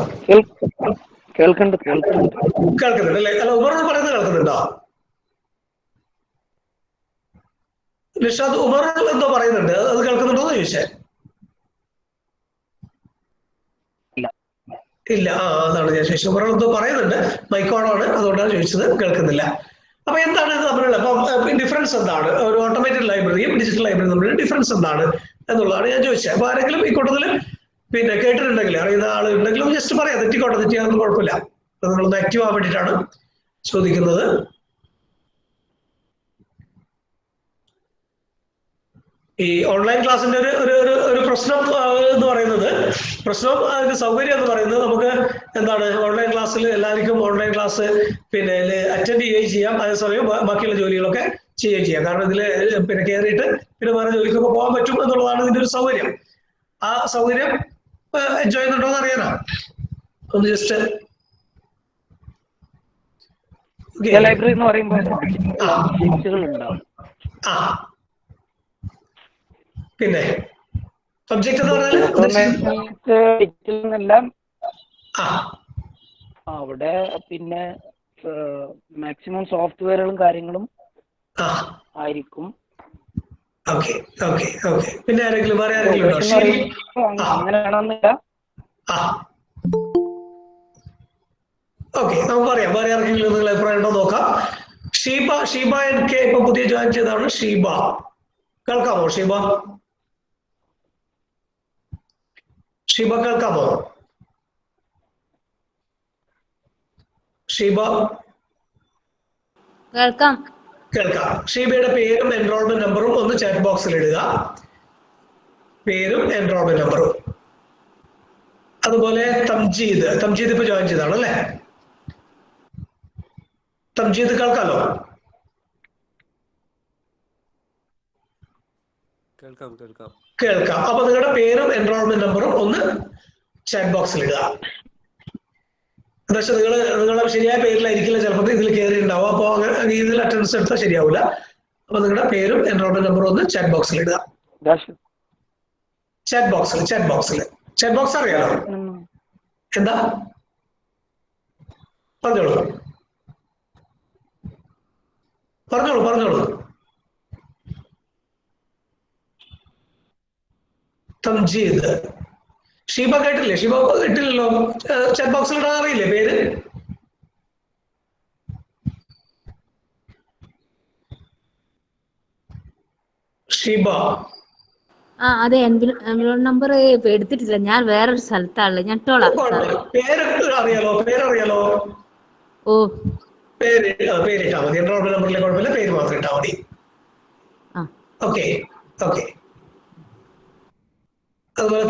[SPEAKER 1] കേൾക്കുന്നുണ്ട് അല്ലേ? അല്ല, ഉമറുൽ പറയുന്നത് കേൾക്കുന്നുണ്ടോ? നിഷാദ്, ഉമറുൽ എന്തോ പറയുന്നുണ്ട്, അത് കേൾക്കുന്നുണ്ടോ എന്ന് ചോദിച്ചേ. ഇല്ല. അതാണ് ഞാൻ ചോദിച്ചത്. ഉമറുൽ എന്തോ പറയുന്നുണ്ട്, മൈക്കോണാണ്, അതുകൊണ്ടാണ് ചോദിച്ചത്. കേൾക്കുന്നില്ല. അപ്പൊ എന്താണ് ഇത് തമ്മിലുള്ള ഡിഫറൻസ് എന്താണ്? ഒരു ഓട്ടോമേറ്റഡ് ലൈബ്രറിയും ഡിജിറ്റൽ ലൈബ്രറിയും തമ്മിലുള്ള ഡിഫറൻസ് എന്താണ് എന്നുള്ളതാണ് ഞാൻ ചോദിച്ചത്. അപ്പൊ ആരെങ്കിലും ഈ കൂട്ടത്തിൽ പിന്നെ കേട്ടിട്ടുണ്ടെങ്കിൽ, അറിയുന്ന ആളുണ്ടെങ്കിലും ജസ്റ്റ് പറയാം. തെറ്റിയാതൊന്നും കുഴപ്പമില്ല. നിങ്ങളൊന്ന് ആക്റ്റീവ് ആവാൻ വേണ്ടിയിട്ടാണ് ചോദിക്കുന്നത്. ഈ ഓൺലൈൻ ക്ലാസ്സിന്റെ ഒരു പ്രശ്നം എന്ന് പറയുന്നത്, അതിന്റെ സൗകര്യം എന്ന് പറയുന്നത്, നമുക്ക് എന്താണ് ഓൺലൈൻ ക്ലാസ്സിൽ എല്ലാവർക്കും ഓൺലൈൻ ക്ലാസ് പിന്നെ അറ്റൻഡ് ചെയ്യുകയും ചെയ്യാം, അതേസമയം ബാക്കിയുള്ള ജോലികളൊക്കെ ചെയ്യുകയും ചെയ്യാം. കാരണം ഇതിൽ പിന്നെ കയറിയിട്ട് പിന്നെ വേറെ ജോലിക്കൊക്കെ പോകാൻ പറ്റും എന്നുള്ളതാണ് ഇതിന്റെ ഒരു സൗകര്യം. ആ സൗകര്യം എൻജോയ് ചെയ്യുന്നുണ്ടോ എന്ന് അറിയാനാ ഒന്ന് ജസ്റ്റ്.
[SPEAKER 5] ലൈബ്രറി എന്ന് പറയുമ്പോൾ
[SPEAKER 1] പിന്നെ സബ്ജക്ട് എന്ന് പറഞ്ഞാൽ
[SPEAKER 5] അവിടെ പിന്നെ മാക്സിമം സോഫ്റ്റ്വെയറുകളും കാര്യങ്ങളും ആയിരിക്കും.
[SPEAKER 1] പിന്നെ ആരെങ്കിലും വേറെ
[SPEAKER 5] അങ്ങനെയാണെന്നില്ല.
[SPEAKER 1] നമുക്ക് പറയാം. വേറെ ആർക്കെങ്കിലും നിങ്ങൾ അഭിപ്രായം ഉണ്ടോ നോക്കാം. ഷീബ എനിക്ക് ഇപ്പൊ പുതിയ ജോയിൻ ചെയ്തതാണ്. ഷീബ കേൾക്കാമോ? ഷീബ കേൾക്കാമോ? കേൾക്കാം. ഷീബയുടെ പേരും എൻറോൾമെന്റ് നമ്പറും ഒന്ന് ചാറ്റ് ബോക്സിൽ ഇടുക. പേരും എൻറോൾമെന്റ് നമ്പറും. അതുപോലെ തംജീദ് ഇപ്പൊ ജോയിൻ ചെയ്താണ് അല്ലേ? തംജീദ് കേൾക്കാലോ? കേൾക്കാം. അപ്പൊ നിങ്ങളുടെ പേരും എൻറോൾമെന്റ് നമ്പറും ഒന്ന് ചാറ്റ് ബോക്സിൽ ഇടുക. എന്താ വെച്ചാൽ നിങ്ങളുടെ ശരിയായ പേരിലായിരിക്കില്ല ചിലപ്പോൾ ഇതിൽ കയറി ഉണ്ടാവും. അപ്പോൾ അങ്ങനെ ഇതിൽ അറ്റൻഡൻസ് എടുത്താൽ ശരിയാവില്ല. അപ്പൊ നിങ്ങളുടെ പേരും എൻറോൾമെന്റ് നമ്പറും ഒന്ന് ചാറ്റ് ബോക്സിൽ ഇടുക. ചാറ്റ് ബോക്സ് അറിയാലോ? എന്താ പറഞ്ഞോളൂ. തംജീദ്. ഷീബ കേട്ടില്ലല്ലോ? ചാറ്റ് ബോക്സിൽ ഇടാൻ അറിയില്ലേ പേര്? ഷീബ.
[SPEAKER 6] അതെ, എൻവലോപ്പ് നമ്പർ എടുത്തിട്ടില്ല. ഞാൻ വേറൊരു സ്ഥലത്താണല്ലേ. ഞാൻ
[SPEAKER 1] പേരറിയാലോ?
[SPEAKER 6] ഓ,
[SPEAKER 1] പേരിട്ടാ മതി. എൻറോൾമെന്റ് നമ്പറിലെ കുഴപ്പമില്ല, പേര് മാത്രം ഇട്ടാ മതി. ഓക്കെ. അതുപോലെ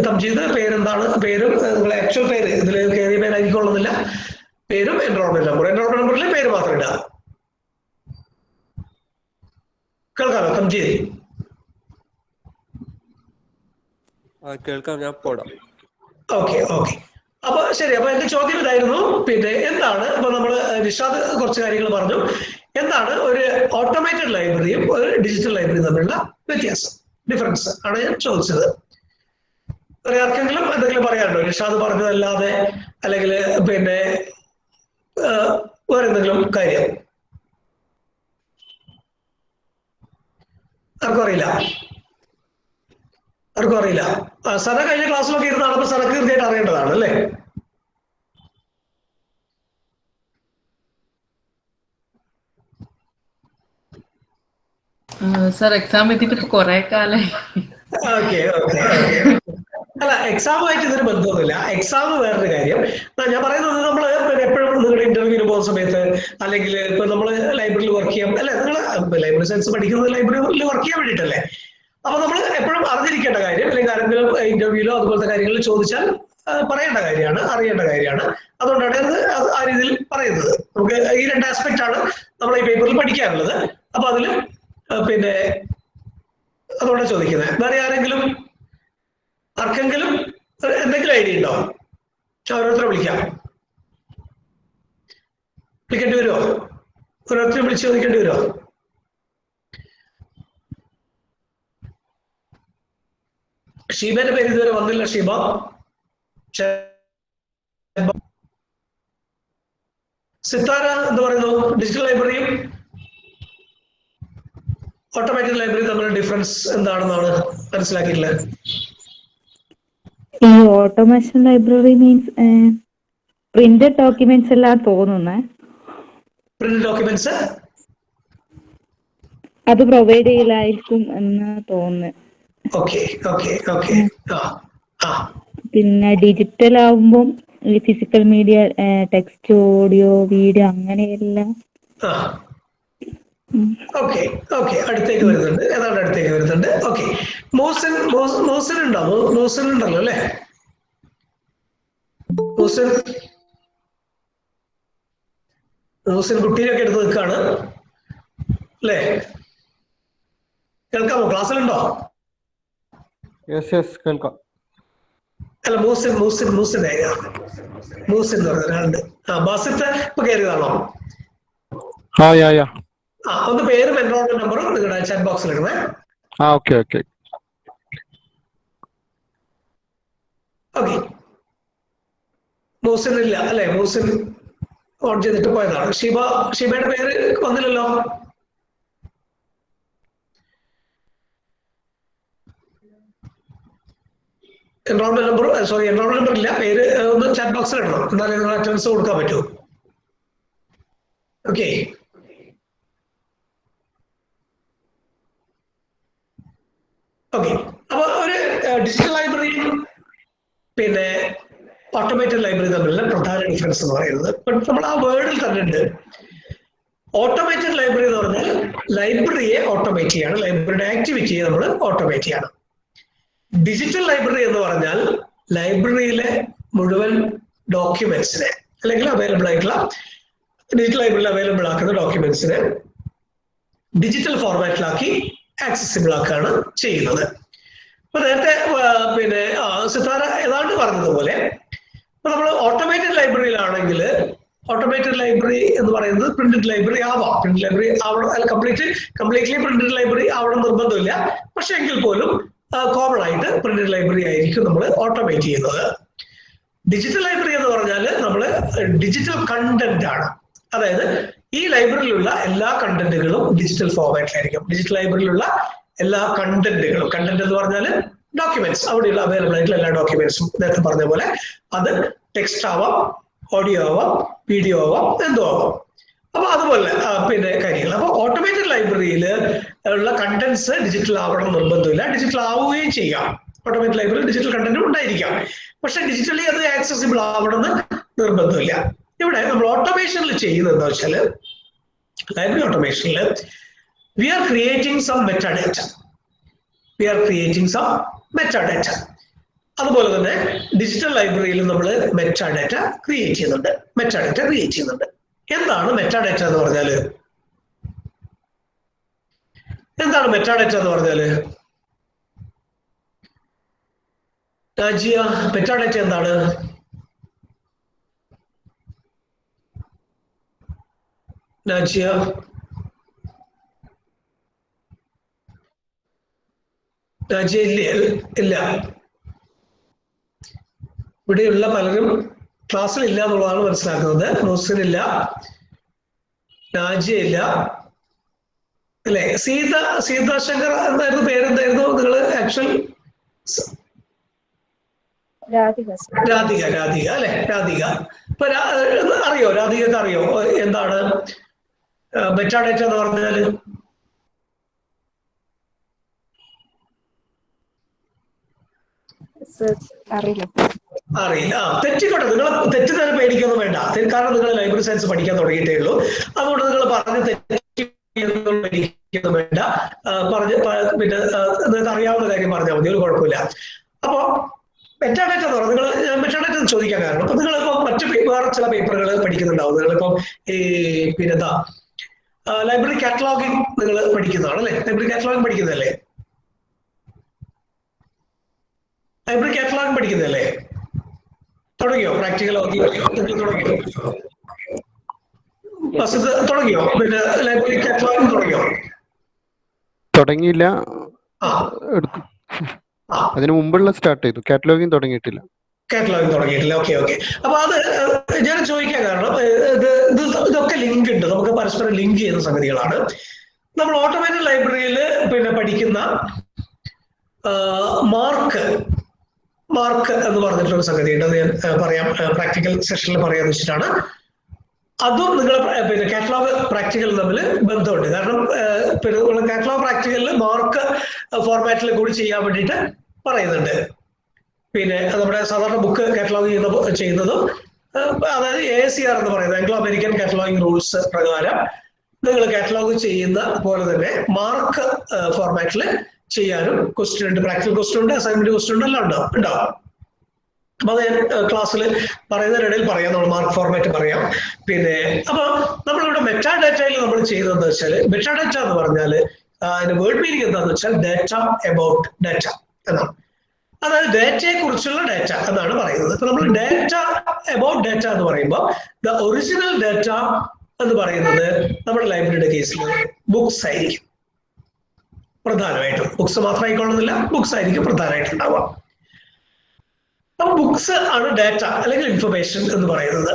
[SPEAKER 1] തംജീദ് പേരെന്താണ്? പേരും നിങ്ങളെ ആക്ച്വൽ പേര് ഇതിൽ കയറിയ പേരായിരിക്കൊള്ളുന്നില്ല. പേരും എൻറോൾമെന്റ് നമ്പറിലെ പേര് മാത്രം ഇടുക. കേൾക്കാമോ തംജീദ്?
[SPEAKER 7] കേൾക്കാം, ഞാൻ പോടാം.
[SPEAKER 1] ഓക്കെ. അപ്പൊ ശരി. അപ്പൊ എന്റെ ചോദ്യം ഇതായിരുന്നു, പിന്നെ എന്താണ് ഇപ്പൊ നമ്മള് നിഷാദ് കുറച്ച് കാര്യങ്ങൾ പറഞ്ഞു. എന്താണ് ഒരു ഓട്ടോമേറ്റഡ് ലൈബ്രറിയും ഒരു ഡിജിറ്റൽ ലൈബ്രറിയും തമ്മിലുള്ള വ്യത്യാസം, ഡിഫറൻസ് ആണ് ഞാൻ ചോദിച്ചത്. വേറെ ആർക്കെങ്കിലും എന്തെങ്കിലും പറയാനുണ്ടോ? നിഷാദ് പറഞ്ഞതല്ലാതെ, അല്ലെങ്കിൽ പിന്നെ വേറെ എന്തെങ്കിലും കാര്യം? ആർക്കും അറിയില്ല. സന കഴിഞ്ഞ ക്ലാസ്സിലൊക്കെ ഇരുന്നാണ്. അപ്പൊ സനക്ക് തീർച്ചയായിട്ടും അറിയേണ്ടതാണ് അല്ലേ?
[SPEAKER 2] സർ എക്സാം എത്തിയിട്ട് ഇപ്പൊ കൊറേ കാലായി.
[SPEAKER 1] ഓക്കെ. അല്ല, എക്സാമുമായിട്ട് ഇതിന് ബന്ധമൊന്നുമില്ല. എക്സാം വേറൊരു കാര്യം. ഞാൻ പറയുന്നത് നമ്മൾ എപ്പോഴും നിങ്ങളുടെ ഇന്റർവ്യൂവിന് പോകുന്ന സമയത്ത്, അല്ലെങ്കിൽ ഇപ്പൊ നമ്മൾ ലൈബ്രറിയിൽ വർക്ക് ചെയ്യാം അല്ലെ, നിങ്ങൾ ലൈബ്രറി സയൻസ് പഠിക്കുന്നത് ലൈബ്രറിയിൽ വർക്ക് ചെയ്യാൻ വേണ്ടിയിട്ടല്ലേ? അപ്പൊ നമ്മൾ എപ്പോഴും അറിഞ്ഞിരിക്കേണ്ട കാര്യം, അല്ലെങ്കിൽ ആരെങ്കിലും ഇന്റർവ്യൂലോ അതുപോലത്തെ കാര്യങ്ങളിൽ ചോദിച്ചാൽ പറയേണ്ട കാര്യമാണ്, അറിയേണ്ട കാര്യമാണ്. അതുകൊണ്ടാണ് അത് ആ രീതിയിൽ പറയുന്നത്. നമുക്ക് ഈ രണ്ട് ആസ്പെക്ട് ആണ് നമ്മൾ ഈ പേപ്പറിൽ പഠിക്കാനുള്ളത്. അപ്പൊ അതിൽ പിന്നെ അതുകൊണ്ടാണ് ചോദിക്കുന്നത്. വേറെ ആർക്കെങ്കിലും എന്തെങ്കിലും ഐഡിയ ഉണ്ടോ? ഓരോരുത്തരെ വിളിക്കേണ്ടി വരുമോ? ഓരോരുത്തരെ വിളിച്ച് ചോദിക്കേണ്ടി വരുമോ? ഷീബയുടെ പേര് ഇതുവരെ വന്നില്ല. ഷീബ സിത്താര എന്ത് പറയുന്നു? ഡിജിറ്റൽ ലൈബ്രറിയും ഓട്ടോമാറ്റിക് ലൈബ്രറിയും തമ്മിലുള്ള ഡിഫറൻസ് എന്താണെന്നാണ് മനസ്സിലാക്കിയിട്ടുള്ളത്?
[SPEAKER 4] ഈ automation library means printed documents എല്ലാം തോന്നുന്നേ.
[SPEAKER 1] പ്രിന്റഡ് ഡോക്യുമെന്റ്സ്
[SPEAKER 4] അത് പ്രൊവൈഡ് ചെയ്യലായിരിക്കും എന്ന് തോന്നുന്നു. പിന്നെ ഡിജിറ്റൽ ആവുമ്പം ഈ physical media, text, audio, video അങ്ങനെയെല്ലാം.
[SPEAKER 1] അടുത്തേക്ക് വരുന്നുണ്ട്. ഏതാണ് അടുത്തേക്ക് വരുന്നുണ്ട്? ഓക്കെ. മോസിൻ ഉണ്ടല്ലോ അല്ലേ? മോസിൻ കുട്ടീനൊക്കെ എടുത്ത് നിൽക്കാണ് അല്ലേ? കേൾക്കാമോ? ക്ലാസ്സിലുണ്ടോ?
[SPEAKER 7] കേൾക്കാം.
[SPEAKER 1] അല്ല, മൂസിൻ എന്ന് പറഞ്ഞ ഒരാളുണ്ട്. ബാസിത്ത് ഇപ്പൊ കയറിയതാണോ? ഒന്ന് പേരും എൻറോൾമെന്റ് നമ്പറും നിങ്ങളുടെ ചാറ്റ് ബോക്സിൽ ഇടണേ.
[SPEAKER 7] ഓക്കെ.
[SPEAKER 1] മൂസിൻ ഇല്ല അല്ലെ? മൂസിൻ ഓൺ ചെയ്തിട്ട് പോയതാണ്. ഷീബയുടെ പേര് വന്നില്ലല്ലോ. എൻറോൾമെന്റ് നമ്പർ ഇല്ല. പേര് ഒന്ന് ചാറ്റ് ബോക്സിൽ ഇടണം, എന്നാലേ നിങ്ങൾ അറ്റൻഡൻസ് കൊടുക്കാൻ പറ്റൂ. ഓക്കെ. അപ്പൊ ഒരു ഡിജിറ്റൽ ലൈബ്രറിയും പിന്നെ ഓട്ടോമേറ്റഡ് ലൈബ്രറി തമ്മിലുള്ള പ്രധാന ഡിഫറൻസ് എന്ന് പറയുന്നത്, നമ്മൾ ആ വേർഡിൽ തന്നെ ഉണ്ട്. ഓട്ടോമേറ്റഡ് ലൈബ്രറി എന്ന് പറഞ്ഞാൽ ലൈബ്രറിയെ ഓട്ടോമേറ്റ് ചെയ്യാണ്, ലൈബ്രറിയുടെ ആക്ടിവിറ്റിയെ നമ്മൾ ഓട്ടോമേറ്റ് ചെയ്യണം. ഡിജിറ്റൽ ലൈബ്രറി എന്ന് പറഞ്ഞാൽ ലൈബ്രറിയിലെ മുഴുവൻ ഡോക്യുമെന്റ്സിനെ അല്ലെങ്കിൽ അവൈലബിൾ ആയിട്ടുള്ള ഡിജിറ്റൽ ലൈബ്രറിയിൽ അവൈലബിൾ ആക്കുന്ന ഡോക്യുമെന്റ്സിനെ ഡിജിറ്റൽ ഫോർമാറ്റിലാക്കി ആക്സസിബിൾ ആക്കുകയാണ് ചെയ്യുന്നത്. അപ്പൊ നേരത്തെ പിന്നെ സിത്താര ഏതാണ്ട് പറഞ്ഞതുപോലെ നമ്മൾ ഓട്ടോമേറ്റഡ് ലൈബ്രറിയിലാണെങ്കിൽ ഓട്ടോമേറ്റഡ് ലൈബ്രറി എന്ന് പറയുന്നത് പ്രിന്റഡ് ലൈബ്രറി ആവാം. പ്രിന്റ് ലൈബ്രറി ആവണം, കംപ്ലീറ്റ്ലി പ്രിന്റഡ് ലൈബ്രറി ആവണം നിർബന്ധമില്ല. പക്ഷെ എങ്കിൽ പോലും കോമൺ ആയിട്ട് പ്രിന്റഡ് ലൈബ്രറി ആയിരിക്കും നമ്മൾ ഓട്ടോമേറ്റ് ചെയ്യുന്നത്. ഡിജിറ്റൽ ലൈബ്രറി എന്ന് പറഞ്ഞാൽ നമ്മൾ ഡിജിറ്റൽ കണ്ടന്റ് ആണ്. അതായത് ഈ ലൈബ്രറിയിലുള്ള എല്ലാ കണ്ടന്റുകളും ഡിജിറ്റൽ ഫോർമാറ്റിലായിരിക്കും. ഡിജിറ്റൽ ലൈബ്രറിയിലുള്ള എല്ലാ കണ്ടന്റുകളും, കണ്ടന്റ് എന്ന് പറഞ്ഞാൽ ഡോക്യുമെന്റ്സ്, അവിടെയുള്ള അവൈലബിൾ ആയിട്ടുള്ള എല്ലാ ഡോക്യുമെന്റ്സും നേരത്തെ പറഞ്ഞ പോലെ അത് ടെക്സ്റ്റ് ആവാം, ഓഡിയോ ആവാം, വീഡിയോ ആവാം, എന്തോ ആവാം. അപ്പൊ അതുപോലെ പിന്നെ കാര്യങ്ങൾ. അപ്പൊ ഓട്ടോമേറ്റഡ് ലൈബ്രറിയിൽ ഉള്ള കണ്ടന്റ്സ് ഡിജിറ്റൽ ആവണം നിർബന്ധമില്ല, ഡിജിറ്റൽ ആവുകയും ചെയ്യാം. ഓട്ടോമേറ്റഡ് ലൈബ്രറിയിൽ ഡിജിറ്റൽ കണ്ടന്റ് ഉണ്ടായിരിക്കാം, പക്ഷെ ഡിജിറ്റലി അത് ആക്സസിബിൾ ആവണമെന്ന് നിർബന്ധമില്ല. ഇവിടെ നമ്മൾ ഓട്ടോമേഷനിൽ ചെയ്യുന്നത് എന്താ വെച്ചാൽ, ലൈബ്രറി ഓട്ടോമേഷനിൽ we are creating some metadata. അതുപോലെ തന്നെ ഡിജിറ്റൽ ലൈബ്രറിയിൽ നമ്മൾ മെറ്റാഡാറ്റ ക്രിയേറ്റ് ചെയ്യുന്നുണ്ട്. എന്താണ് മെറ്റാഡാറ്റ എന്ന് പറഞ്ഞാല്? രാജിയ, മെറ്റാഡാറ്റ എന്താണ്? രാജിയ, ഇല്ല. ഇവിടെയുള്ള പലരും ക്ലാസ്സിൽ ഇല്ല എന്നുള്ളതാണ് മനസ്സിലാക്കുന്നത്. മുഹ്സിനില്ല, നാജിയ, അല്ലെ? സീതാശങ്കർ എന്തായിരുന്നു പേരെന്തായിരുന്നു നിങ്ങൾ ആക്ച്വൽ? രാധിക അല്ലെ? രാധിക. ഇപ്പൊ അറിയോ, രാധികക്ക് അറിയോ എന്താണ് മെറ്റാഡാറ്റ എന്ന് പറഞ്ഞാല്? അറിയില്ല. തെറ്റിക്കോട്ടെ, നിങ്ങൾ തെറ്റിദ്ധാരണ പേടിക്കൊന്നും വേണ്ട. കാരണം നിങ്ങൾ ലൈബ്രറി സയൻസ് പഠിക്കാൻ തുടങ്ങിയിട്ടേ ഉള്ളൂ. അതുകൊണ്ട് നിങ്ങൾ പറഞ്ഞ് പേടിക്കൊന്നും വേണ്ട. പിന്നെ നിങ്ങൾക്ക് അറിയാവുന്ന കാര്യം പറഞ്ഞാൽ മതി, ഒരു കുഴപ്പമില്ല. അപ്പോ മെറ്റാഡാറ്റ എന്ന് പറഞ്ഞാൽ നിങ്ങൾ മെറ്റാഡാറ്റ ചോദിക്കാൻ കാരണം, അപ്പൊ നിങ്ങളിപ്പോ വേറെ ചില പേപ്പറുകൾ പഠിക്കുന്നുണ്ടാവും. നിങ്ങളിപ്പം ഈ പിന്നെന്താ ലൈബ്രറി കാറ്റലോഗിങ് നിങ്ങൾ പഠിക്കുന്നതാണ് അല്ലെ? ലൈബ്രറി കാറ്റലോഗിങ് പഠിക്കുന്നതല്ലേ? തുടങ്ങിയോ? പ്രാക്ടിക്കൽ തുടങ്ങിയോ? പിന്നെ ലൈബ്രറി കാറ്റലോഗിങ്
[SPEAKER 7] തുടങ്ങിയില്ല, അതിന് മുമ്പുള്ള സ്റ്റാർട്ട് ചെയ്തു. കാറ്റലോഗിങ് തുടങ്ങിയിട്ടില്ല.
[SPEAKER 1] ഓക്കെ. അപ്പൊ അത് ഞാൻ ചോദിക്കാൻ കാരണം ഇതൊക്കെ ലിങ്ക് ഉണ്ട്, നമുക്ക് പരസ്പരം ലിങ്ക് ചെയ്യുന്ന സംഗതികളാണ്. നമ്മൾ ഓട്ടോമേറ്റഡ് ലൈബ്രറിയിൽ പിന്നെ പഠിക്കുന്ന മാർക്ക് എന്ന് പറഞ്ഞിട്ടൊരു സംഗതി ഉണ്ട്. അത് ഞാൻ പറയാം, പ്രാക്ടിക്കൽ സെഷനിൽ പറയാന്ന് വെച്ചിട്ടാണ്. അതും നിങ്ങൾ പിന്നെ കാറ്റലോഗ് പ്രാക്ടിക്കൽ തമ്മിൽ ബന്ധമുണ്ട്. കാരണം പിന്നെ കാറ്റലോഗ് പ്രാക്ടിക്കലിൽ മാർക്ക് ഫോർമാറ്റിൽ കൂടി ചെയ്യാൻ വേണ്ടിയിട്ട് പറയുന്നുണ്ട്. പിന്നെ നമ്മുടെ സാധാരണ ബുക്ക് കാറ്റലോഗ് ചെയ്യുന്നതും അതായത് AACR എന്ന് പറയുന്നത് ആംഗ്ലോ അമേരിക്കൻ കാറ്റലോഗിങ് റൂൾസ് പ്രകാരം നിങ്ങൾ കാറ്റലോഗ് ചെയ്യുന്ന പോലെ തന്നെ മാർക്ക് ഫോർമാറ്റിൽ ചെയ്യാനും ക്വസ്റ്റ്യൻ ഉണ്ട്, പ്രാക്ടിക്കൽ ക്വസ്റ്റ്യൻ ഉണ്ട്, അസൈൻമെന്റ് ക്വസ്റ്റ്യൻ ഉണ്ട്, എല്ലാം ഉണ്ടാവും. അപ്പൊ അത് ഞാൻ ക്ലാസ്സിൽ പറയുന്നതിനിടയിൽ പറയാം, നമ്മൾ മാർക്ക് ഫോർമാറ്റ് പറയാം. പിന്നെ അപ്പൊ നമ്മളിവിടെ മെറ്റാഡാറ്റയിൽ നമ്മൾ ചെയ്തതെന്ന് വെച്ചാൽ, മെറ്റാഡാറ്റ എന്ന് പറഞ്ഞാൽ അതിന്റെ വേർഡ് മീനിങ് എന്താന്ന് വെച്ചാൽ ഡാറ്റ എബൌട്ട് ഡാറ്റ എന്നാണ്. അതായത് ഡാറ്റയെ കുറിച്ചുള്ള ഡാറ്റ എന്നാണ് പറയുന്നത്. ഇപ്പൊ നമ്മൾ ഡാറ്റ എബൌട്ട് ഡാറ്റ എന്ന് പറയുമ്പോൾ ദ ഒറിജിനൽ ഡാറ്റ എന്ന് പറയുന്നത് നമ്മുടെ ലൈബ്രറിയുടെ കേസിൽ ബുക്സ് ആയിരിക്കും പ്രധാനമായിട്ടും. ബുക്സ് മാത്രം ആയിക്കൊള്ളുന്നില്ല, ബുക്സ് ആയിരിക്കും പ്രധാനമായിട്ടുണ്ടാവുക. അപ്പൊ ബുക്സ് ആണ് ഡാറ്റ അല്ലെങ്കിൽ ഇൻഫർമേഷൻ എന്ന് പറയുന്നത്.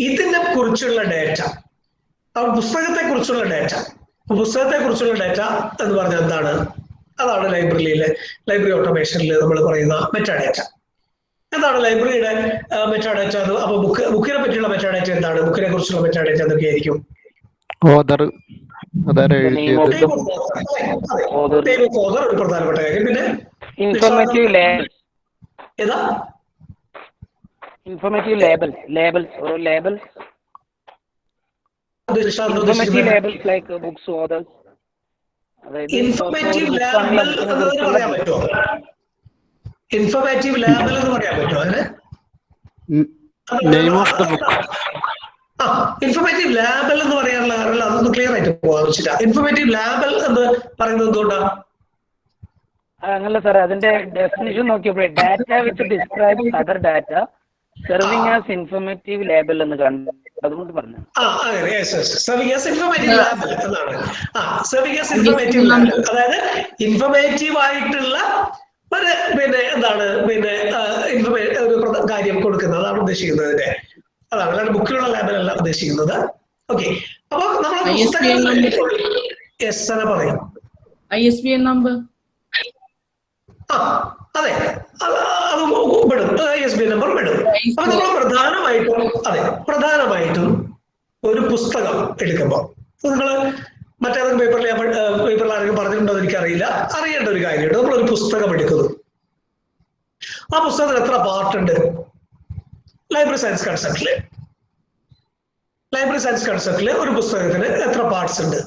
[SPEAKER 1] ഇതിനെ കുറിച്ചുള്ള ഡാറ്റ, പുസ്തകത്തെ കുറിച്ചുള്ള ഡാറ്റ എന്ന് പറഞ്ഞാൽ എന്താണ്? അതാണ് ലൈബ്രറി ഓട്ടോമേഷനിൽ നമ്മൾ പറയുന്ന മെറ്റാഡാറ്റ. എന്താണ് ലൈബ്രറിയുടെ മെറ്റാഡാറ്റ? അപ്പൊ ബുക്കിനെ പറ്റിയുള്ള മെറ്റാഡാറ്റ എന്താണ്? ബുക്കിനെ കുറിച്ചുള്ള മെറ്റാഡാറ്റ എന്തൊക്കെയായിരിക്കും? ഒരു പ്രധാനപ്പെട്ട കാര്യം. പിന്നെ
[SPEAKER 5] informative labels informative labels like books authors.
[SPEAKER 1] Informative label എന്നതിന് പറയാൻ പറ്റുമോ? ഇൻഫോർമേറ്റീവ് ലേബൽ എന്ന് പറയാൻ പറ്റുമോ അതിന്?
[SPEAKER 7] Name of the book.
[SPEAKER 1] Informative label എന്ന് പറയാനുള്ള കാരണം അതൊന്ന് ക്ലിയർ ആയിട്ട് പോകാൻ. ഇൻഫോർമേറ്റീവ് ലേബൽ എന്ന് പറയുന്നത് എന്തുകൊണ്ടാണ്?
[SPEAKER 5] അങ്ങനല്ല സാർ, അതിന്റെ ഡെഫിനിഷൻ നോക്കിയപ്പോഴേ data which describes other data serving as informative label എന്ന് കണ്ടു, അതുകൊണ്ട് പറഞ്ഞു.
[SPEAKER 1] അതായത് ഇൻഫോർമേറ്റീവ് ആയിട്ടുള്ള ഒരു എന്താണ് ഒരു കാര്യം കൊടുക്കുന്നത്, അതാണ് ഉദ്ദേശിക്കുന്നതിന്റെ. അതാണ്, അല്ലാണ്ട് ബുക്കിലുള്ള ലേബലല്ല ഉദ്ദേശിക്കുന്നത്. ഓക്കെ, അപ്പൊ നമ്മൾ പറയും
[SPEAKER 2] ISBN നമ്പർ.
[SPEAKER 1] അതെ, അത് പെടും, ISBN നമ്പർ പെടും. അപ്പൊ നമ്മൾ പ്രധാനമായിട്ടും ഒരു പുസ്തകം എടുക്കുമ്പോൾ നിങ്ങൾ മറ്റേതൊക്കെ പേപ്പറിൽ ആരെങ്കിലും പറഞ്ഞിട്ടുണ്ടോ എന്ന് എനിക്കറിയില്ല, അറിയേണ്ട ഒരു കാര്യമുണ്ട്. നമ്മളൊരു പുസ്തകം എടുക്കുന്നു, ആ പുസ്തകത്തിൽ എത്ര പാർട്ടുണ്ട്? ലൈബ്രറി സയൻസ് കൺസെപ്റ്റില് ഒരു പുസ്തകത്തിന് എത്ര പാർട്സ് ഉണ്ട്?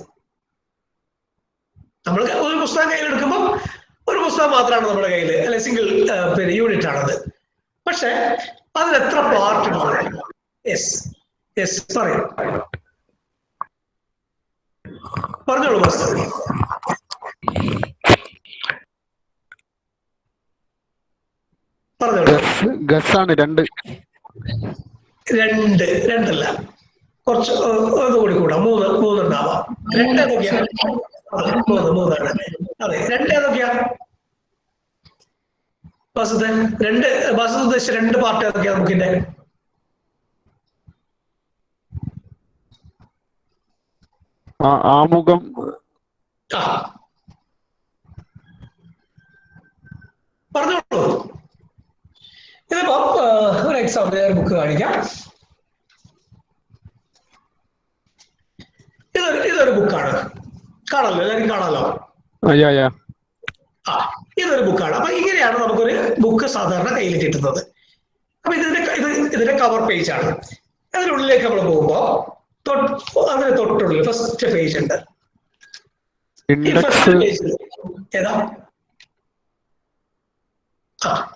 [SPEAKER 1] നമ്മൾ ഒരു പുസ്തകം കയ്യിലെടുക്കുമ്പോൾ ഒരു പുസ്തകം മാത്രമാണ് നമ്മുടെ കയ്യിൽ, അല്ലെ, സിംഗിൾ യൂണിറ്റ് ആണത്. പക്ഷെ അതിന് എത്ര പാർട്ട് ഉണ്ട്? പറയും, പറഞ്ഞോളൂ മാസ്റ്റർ. പറഞ്ഞോളൂ.
[SPEAKER 7] ഗസ്സാണ്
[SPEAKER 1] രണ്ടല്ല, കുറച്ച് ഒന്നുകൂടി കൂടാം, മൂന്നുണ്ടാവാം. രണ്ടേതൊക്കെയാ? മൂന്നാണ്. അതെ, രണ്ടേതൊക്കെയാ ബാസുദ് ഉദ്ദേശിച്ച രണ്ട് പാർട്ടി ഏതൊക്കെയാ നമുക്കിന്റെ?
[SPEAKER 7] ആമുഖം.
[SPEAKER 1] പറഞ്ഞോളൂ. ഇതിപ്പോ ഒരു എക്സാമ്പിൾ ബുക്ക് കാണിക്കാം. ഇതൊരു ബുക്കാണ്, കാണാലോ, എല്ലാവരും കാണാലോ? ഇതൊരു ബുക്കാണ്. അപ്പൊ ഇങ്ങനെയാണ് നമുക്കൊരു ബുക്ക് സാധാരണ കയ്യിൽ കിട്ടുന്നത്. അപ്പൊ ഇതിന്റെ കവർ പേജ് ആണ്. അതിനുള്ളിലേക്ക് നമ്മൾ പോകുമ്പോ അതിന് തൊട്ടുള്ളിൽ ഫസ്റ്റ് പേജ് ഉണ്ട്. ഈ ഫസ്റ്റ് പേജിൽ ഏതാ?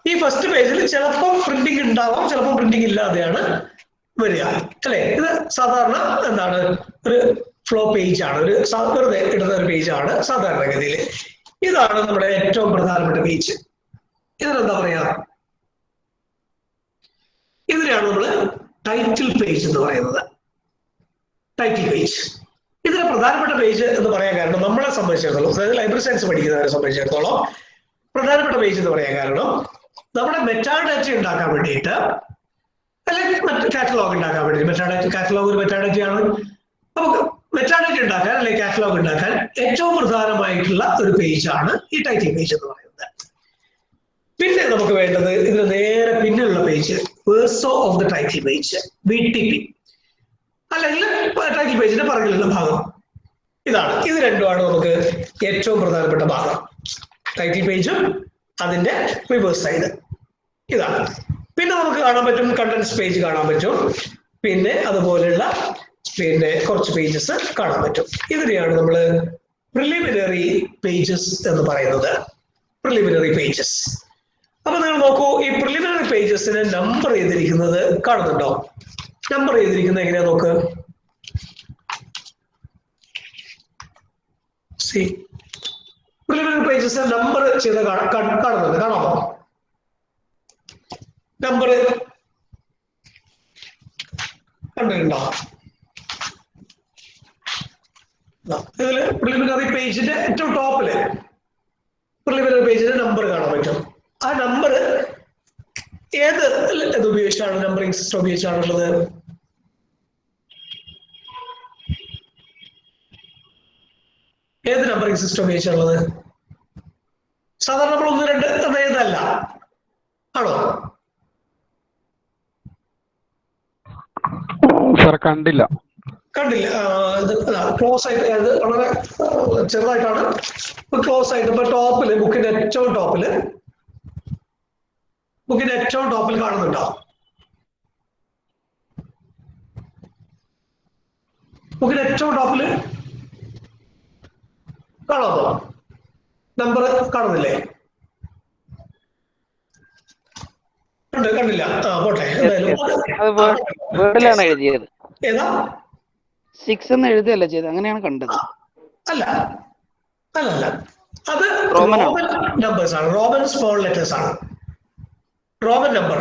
[SPEAKER 1] ഈ ഫസ്റ്റ് പേജിൽ ചിലപ്പോൾ പ്രിന്റിംഗ് ഉണ്ടാവാം, ചിലപ്പോൾ പ്രിന്റിംഗ് ഇല്ലാതെയാണ് വരിക, അല്ലെ? ഇത് സാധാരണ എന്താണ്, ഒരു ഫ്ലോ പേജ് ആണ്, ഒരു വെറുതെ ഇടുന്ന ഒരു പേജ് ആണ് സാധാരണഗതിയിൽ. ഇതാണ് നമ്മുടെ ഏറ്റവും പ്രധാനപ്പെട്ട പേജ്. ഇതിനെന്താ പറയാ? ഇതിനാണ് നമ്മൾ ടൈറ്റിൽ പേജ് എന്ന് പറയുന്നത്. ടൈറ്റിൽ പേജ് ഇതിന് പ്രധാനപ്പെട്ട പേജ് എന്ന് പറയാൻ കാരണം നമ്മളെ സംബന്ധിച്ചിടത്തോളം, അതായത് ലൈബ്രറി സയൻസ് പഠിക്കുന്നവരെ സംബന്ധിച്ചിടത്തോളം പ്രധാനപ്പെട്ട പേജ് എന്ന് പറയാൻ കാരണം നമ്മുടെ മെറ്റാഡാറ്റ ഉണ്ടാക്കാൻ വേണ്ടിയിട്ട്, അല്ലെങ്കിൽ മറ്റ് കാറ്റലോഗ് ഉണ്ടാക്കാൻ വേണ്ടി, കാറ്റലോഗ് ഒരു മെറ്റാഡാറ്റയാണ്. നമുക്ക് മെറ്റാഡാറ്റ ഉണ്ടാക്കാൻ അല്ലെങ്കിൽ കാറ്റലോഗ് ഉണ്ടാക്കാൻ ഏറ്റവും പ്രധാനമായിട്ടുള്ള ഒരു പേജാണ് ഈ ടൈറ്റിൽ പേജ് എന്ന് പറയുന്നത്. പിന്നെ നമുക്ക് വേണ്ടത് ഇതിന് നേരെ പിന്നിലുള്ള page, verso of the title page, VTP, അല്ലെങ്കിൽ ടൈറ്റിൽ പേജിന്റെ പുറകിലുള്ള ഭാഗം. ഇതാണ്, ഇത് രണ്ടുമാണ് നമുക്ക് ഏറ്റവും പ്രധാനപ്പെട്ട ഭാഗം. ടൈറ്റിൽ പേജും അതിന്റെ റിവേഴ്സ് സൈഡ് ഇതാണ്. പിന്നെ നമുക്ക് കാണാൻ പറ്റും കണ്ടന്റ്സ് പേജ് കാണാൻ പറ്റും, പിന്നെ അതുപോലെയുള്ള കുറച്ച് പേജസ് കാണാൻ പറ്റും. ഇതിനെയാണ് നമ്മൾ പ്രിലിമിനറി പേജസ് എന്ന് പറയുന്നത്. Preliminary pages. അപ്പൊ നിങ്ങൾ നോക്കൂ, ഈ പ്രിലിമിനറി പേജസിന് നമ്പർ ചെയ്തിരിക്കുന്നത് കാണുന്നുണ്ടോ? നമ്പർ ചെയ്തിരിക്കുന്നത് എങ്ങനെയാ നോക്ക്. പ്രിലിമിനറി പേജസ് നമ്പർ ചെയ്ത് കാണുന്നുണ്ട്, കാണാമോ? നമ്പർ കണ്ടിട്ടുണ്ടോ? ഇതില് പ്രിലിമിനറി പേജിന്റെ ഏറ്റവും ടോപ്പില് പ്രിലിമിനറി പേജിന്റെ നമ്പർ കാണാൻ പറ്റും. ആ നമ്പർ ഏത് ഉപയോഗിച്ചാണ്, നമ്പറിംഗ് സിസ്റ്റം ഉപയോഗിച്ചാണുള്ളത്? ഏത് നമ്പറിംഗ് സിസ്റ്റം ഉപയോഗിച്ചാണുള്ളത്? സാധാരണ നമ്മൾ 1, 2 എന്ന ഏതല്ല, ആണോ?
[SPEAKER 7] കണ്ടില്ല.
[SPEAKER 1] ഇത് ക്ലോസ് ആയിട്ട്, അത് വളരെ ചെറുതായിട്ടാണ് ക്ലോസ് ആയിട്ട്. ഇപ്പൊ ടോപ്പില്, ബുക്കിന്റെ ഏറ്റവും ടോപ്പിൽ കാണുന്നുണ്ടോ? ബുക്കിന് ഏറ്റവും ടോപ്പില് കാണാമോ? നമ്പർ കാണുന്നില്ലേ? കണ്ടില്ല. പോട്ടെ.
[SPEAKER 5] വേർഡിലാണ് എഴുതിയത്.
[SPEAKER 1] ഏതാ?
[SPEAKER 5] 6 എന്ന് എഴുതുകയല്ല ചെയ്തത്, അങ്ങനെയാണ് കണ്ടത്.
[SPEAKER 1] അല്ല, അത് റോമൻ നമ്പേഴ്സ് ആണ്. റോമൻ സ്മോൾ ലെറ്റേഴ്സ് ആണ്. Roman number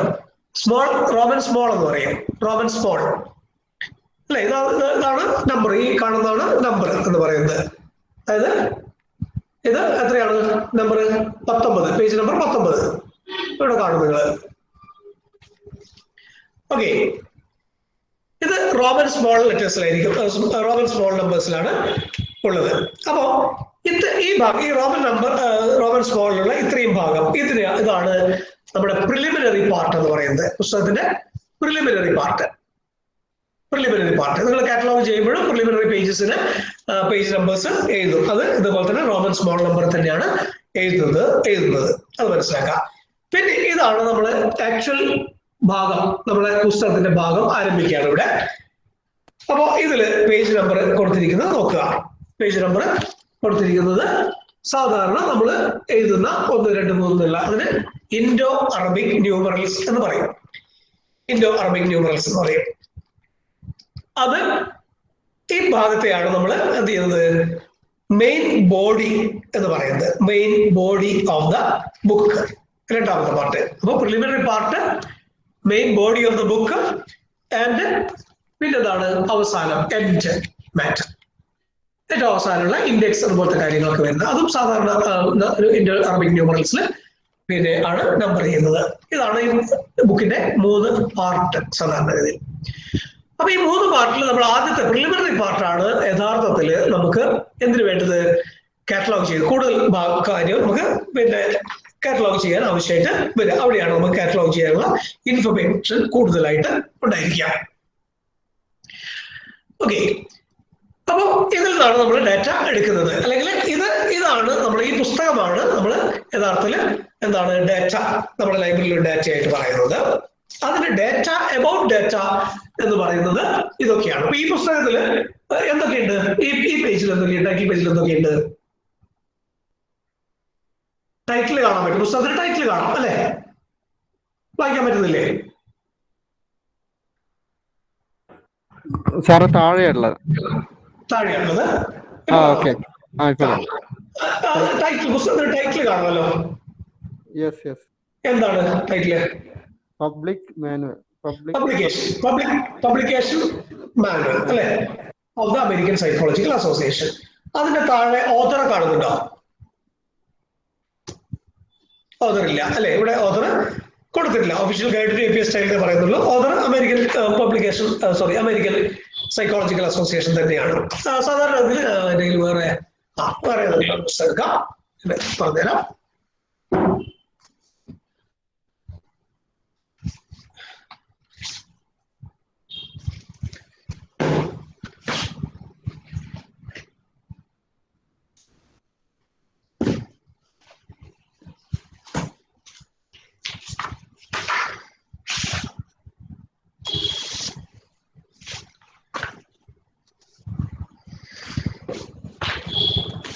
[SPEAKER 1] small, Roman small എന്ന് പറയും. റോമൻ സ്മോൾ അല്ലെ? ഇതാണ് നമ്പർ. ഈ കാണുന്നതാണ് നമ്പർ എന്ന് പറയുന്നത്. അതായത് ഇത് എത്രയാണ് നമ്പർ? 19, പേജ് നമ്പർ 19 ഇവിടെ കാണും നിങ്ങൾ. ഓക്കെ, ഇത് റോമൻ സ്മോൾ ലെറ്റേഴ്സിലായിരിക്കും, റോമൻ സ്മോൾ നമ്പേഴ്സിലാണ് ഉള്ളത്. അപ്പോ ഈ ഭാഗം, ഈ റോമൻ സ്മോളിലുള്ള ഇത്രയും ഭാഗം, ഇതാണ് നമ്മുടെ പ്രിലിമിനറി പാർട്ട് എന്ന് പറയുന്നത്. പുസ്തകത്തിന്റെ പ്രിലിമിനറി പാർട്ട്. നിങ്ങൾ കാറ്റലോഗ് ചെയ്യുമ്പോഴും പ്രിലിമിനറി പേജസിന് പേജ് നമ്പേഴ്സ് എഴുതും. അത് ഇതുപോലെ തന്നെ റോമൻ സ്മോൾ നമ്പർ തന്നെയാണ് എഴുതുന്നത്. അത് മനസ്സിലാക്കാം. പിന്നെ ഇതാണ് നമ്മൾ ആക്ച്വൽ ഭാഗം, നമ്മുടെ പുസ്തകത്തിന്റെ ഭാഗം ആരംഭിക്കുകയാണ് ഇവിടെ. അപ്പോ ഇതില് പേജ് നമ്പർ കൊടുത്തിരിക്കുന്നത് നോക്കുക. പേജ് നമ്പർ കൊടുത്തിരിക്കുന്നത് സാധാരണ നമ്മൾ എഴുതുന്ന 1, 2, 3 എന്നുള്ള അതിന് ഇൻഡോ അറബിക് ന്യൂമറൽസ് എന്ന് പറയും. അത് ഈ ഭാഗത്തെയാണ് നമ്മൾ എന്ത് ചെയ്യുന്നത്? മെയിൻ ബോഡി എന്ന് പറയുന്നത്. Main body of the book, രണ്ടാമത്തെ പാർട്ട്. അപ്പൊ preliminary part, main body of the book, and പിന്നെന്താണ് അവസാനം എൻഡ് മാറ്റർ. ഏറ്റവും അവസാനമുള്ള ഇൻഡെക്സ് അതുപോലത്തെ കാര്യങ്ങളൊക്കെ വരുന്നത്. അതും സാധാരണ ഇൻഡോ അറബിക് ന്യൂമറൽസിൽ പിന്നെ ആണ് നമ്പർ ചെയ്യുന്നത്. ഇതാണ് ഈ ബുക്കിന്റെ 3 പാർട്ട് സാധാരണഗതിയിൽ. അപ്പൊ ഈ 3 പാർട്ടിൽ നമ്മൾ ആദ്യത്തെ പ്രിലിമിനറി പാർട്ടാണ് യഥാർത്ഥത്തിൽ നമുക്ക് എന്തിനു വേണ്ടത്? കാറ്റലോഗ് ചെയ്ത് കൂടുതൽ കാര്യം നമുക്ക് പിന്നെ കാറ്റലോഗ് ചെയ്യാൻ ആവശ്യമായിട്ട് വരിക. അവിടെയാണ് നമുക്ക് കാറ്റലോഗ് ചെയ്യാനുള്ള ഇൻഫർമേഷൻ കൂടുതലായിട്ട് ഉണ്ടായിരിക്കുക. ഓക്കെ, അപ്പോൾ ഇതിൽ നിന്നാണ് നമ്മൾ ഡാറ്റ എടുക്കുന്നത്. അല്ലെങ്കിൽ ഇതാണ് നമ്മൾ ഈ പുസ്തകമാണ് നമ്മൾ യഥാർത്ഥത്തിൽ എന്താണ് ഡാറ്റ, നമ്മുടെ ലൈബ്രറിയിലെ ഡാറ്റ ആയിട്ട് പറയുന്നത്. അതിന്റെ ഡാറ്റ, എബൌട്ട് ഡാറ്റ എന്ന് പറയുന്നത് ഇതൊക്കെയാണ്. അപ്പൊ ഈ പുസ്തകത്തിൽ എന്തൊക്കെയുണ്ട്? ഈ പേജിൽ എന്തൊക്കെയുണ്ട്? ടൈറ്റിൽ പേജിൽ എന്തൊക്കെയുണ്ട്? ടൈറ്റിൽ കാണാൻ പറ്റും. പുസ്തകത്തിന് ടൈറ്റിൽ കാണാം അല്ലെ? വായിക്കാൻ പറ്റുന്നില്ലേ?
[SPEAKER 7] സാറ് താഴെയുള്ളത്.
[SPEAKER 1] ടൈറ്റിൽ, പുസ്തകത്തിന് ടൈറ്റിൽ കാണുമല്ലോ. എന്താണ് ടൈറ്റിൽ? പബ്ലിക്കേഷൻ മാനുവൽ അല്ലെ, of the American psychological association. അതിന്റെ താഴെ ഓഥറെ കാണുന്നുണ്ടോ? ഓഥർ ഇല്ല അല്ലെ, ഇവിടെ ഓഥർ കൊടുത്തിട്ടില്ല. Official guide to APA style എന്ന് പറയുന്നുള്ളൂ. Author American American psychological association തന്നെയാണ്. സാധാരണ അതിൽ എന്തെങ്കിലും വേറെ പുസ്തകം പറഞ്ഞുതരാം.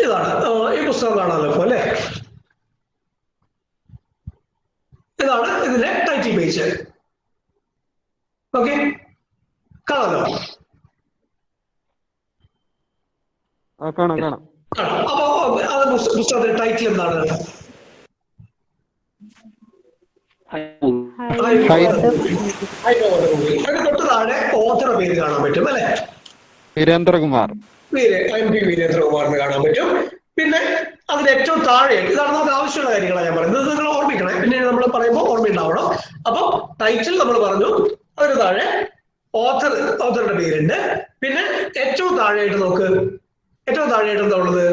[SPEAKER 1] ഇതാണ് ഈ പുസ്തകം കാണാമല്ലോ ഇപ്പൊ അല്ലെ? ഇതാണ് ഇതിന്റെ ടൈറ്റിൽ പേജ്. ഓക്കെ, കാണാമല്ലോ.
[SPEAKER 7] കാണാം.
[SPEAKER 1] അപ്പൊ അത് പുസ്തകത്തിന്റെ ടൈറ്റിൽ എന്താണ്? അതിന് തൊട്ട് താഴെ ഓഥർ പേര് കാണാൻ പറ്റും അല്ലെ?
[SPEAKER 7] വീരേന്ദ്രകുമാർ.
[SPEAKER 1] MP വീരേന്ദ്രകുമാറിന് കാണാൻ പറ്റും. പിന്നെ അതിന് ഏറ്റവും താഴെ, ഇതാണ് നമുക്ക് ആവശ്യമുള്ള കാര്യങ്ങളാണ് ഞാൻ പറയുന്നത്. ഇത് നിങ്ങൾ ഓർമ്മിക്കണേ, പിന്നെ നമ്മൾ പറയുമ്പോൾ ഓർമ്മയുണ്ടാവണം. അപ്പൊ ടൈറ്റിൽ നമ്മൾ പറഞ്ഞു, അതിന് താഴെ ഓഥറുടെ പേരുണ്ട്. പിന്നെ ഏറ്റവും താഴെയായിട്ട് നോക്ക്, ഏറ്റവും താഴെയായിട്ട് എന്താ ഉള്ളത്?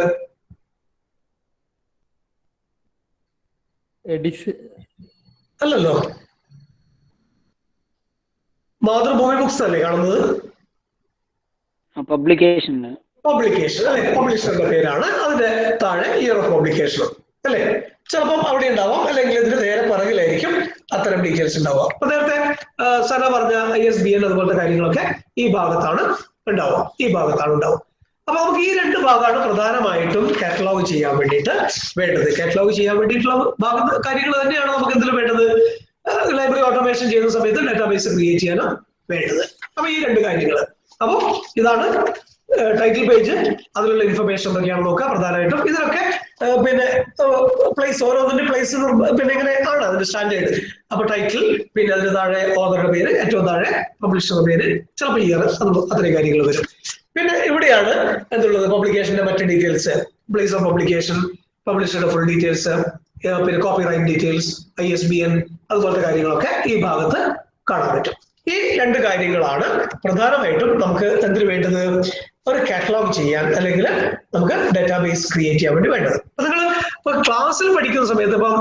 [SPEAKER 1] അല്ലല്ലോ, മാതൃഭൂമി ബുക്സ് അല്ലേ കാണുന്നത്?
[SPEAKER 5] പബ്ലിക്കേഷൻ
[SPEAKER 1] അല്ലെ, പബ്ലിഷറുടെ പേരാണ്. അതിന്റെ താഴെ ഇയർ ഓഫ് പബ്ലിക്കേഷൻ അല്ലെ. ചിലപ്പം അവിടെ ഉണ്ടാവാം, അല്ലെങ്കിൽ ഇതിന് നേരെ പിറകിലായിരിക്കും അത്തരം ഡീറ്റെയിൽസ് ഉണ്ടാവുക. അപ്പൊ നേരത്തെ സന പറഞ്ഞ ISBN അതുപോലത്തെ കാര്യങ്ങളൊക്കെ ഈ ഭാഗത്താണ് ഉണ്ടാവുക, ഈ ഭാഗത്താണ് ഉണ്ടാവുക. അപ്പൊ നമുക്ക് ഈ രണ്ട് ഭാഗമാണ് പ്രധാനമായിട്ടും കാറ്റലോഗ് ചെയ്യാൻ വേണ്ടിയിട്ട് വേണ്ടത്. കാറ്റലോഗ് ചെയ്യാൻ വേണ്ടിയിട്ടുള്ള കാര്യങ്ങൾ തന്നെയാണ് നമുക്ക് എന്തിലും വേണ്ടത്, ലൈബ്രറി ഓട്ടോമേഷൻ ചെയ്യുന്ന സമയത്ത് ഡാറ്റാബേസ് ക്രിയേറ്റ് ചെയ്യാനും വേണ്ടത്. അപ്പൊ ഈ രണ്ട് കാര്യങ്ങൾ. അപ്പൊ ഇതാണ് ടൈറ്റിൽ പേജ്, അതിലുള്ള ഇൻഫർമേഷൻ എന്തൊക്കെയാണെന്ന് നോക്കുക. പ്രധാനമായിട്ടും ഇതിലൊക്കെ പിന്നെ പ്ലേസ്, ഓരോന്നിന്റെ പ്ലേസ് പിന്നെ എങ്ങനെയാണ് അതിന്റെ സ്റ്റാൻഡേർഡ്. അപ്പൊ ടൈറ്റിൽ, പിന്നെ അതിന് താഴെ ഓതറുടെ പേര്, ഏറ്റവും താഴെ പബ്ലിഷറുടെ പേര്, ചിലപ്പോൾ ഇയർ, അത്രയും കാര്യങ്ങൾ വരും. പിന്നെ ഇവിടെയാണ് എന്തുള്ളത്, പബ്ലിക്കേഷന്റെ മറ്റ് ഡീറ്റെയിൽസ്, പ്ലേസ് ഓഫ് പബ്ലിക്കേഷൻ, പബ്ലിഷറുടെ ഫുൾ ഡീറ്റെയിൽസ്, പിന്നെ കോപ്പിറൈറ്റ് ഡീറ്റെയിൽസ്, ISBN, അതുപോലത്തെ കാര്യങ്ങളൊക്കെ ഈ ഭാഗത്ത് കാണാൻ പറ്റും. ഈ രണ്ട് കാര്യങ്ങളാണ് പ്രധാനമായിട്ടും നമുക്ക് എന്തിനു വേണ്ടത്, ഒരു കാറ്റലോഗ് ചെയ്യാൻ അല്ലെങ്കിൽ നമുക്ക് ഡാറ്റാബേസ് ക്രിയേറ്റ് ചെയ്യാൻ വേണ്ടി വേണ്ടത്. അപ്പൊ നിങ്ങൾ ഇപ്പൊ ക്ലാസ്സിൽ പഠിക്കുന്ന സമയത്ത്, ഇപ്പം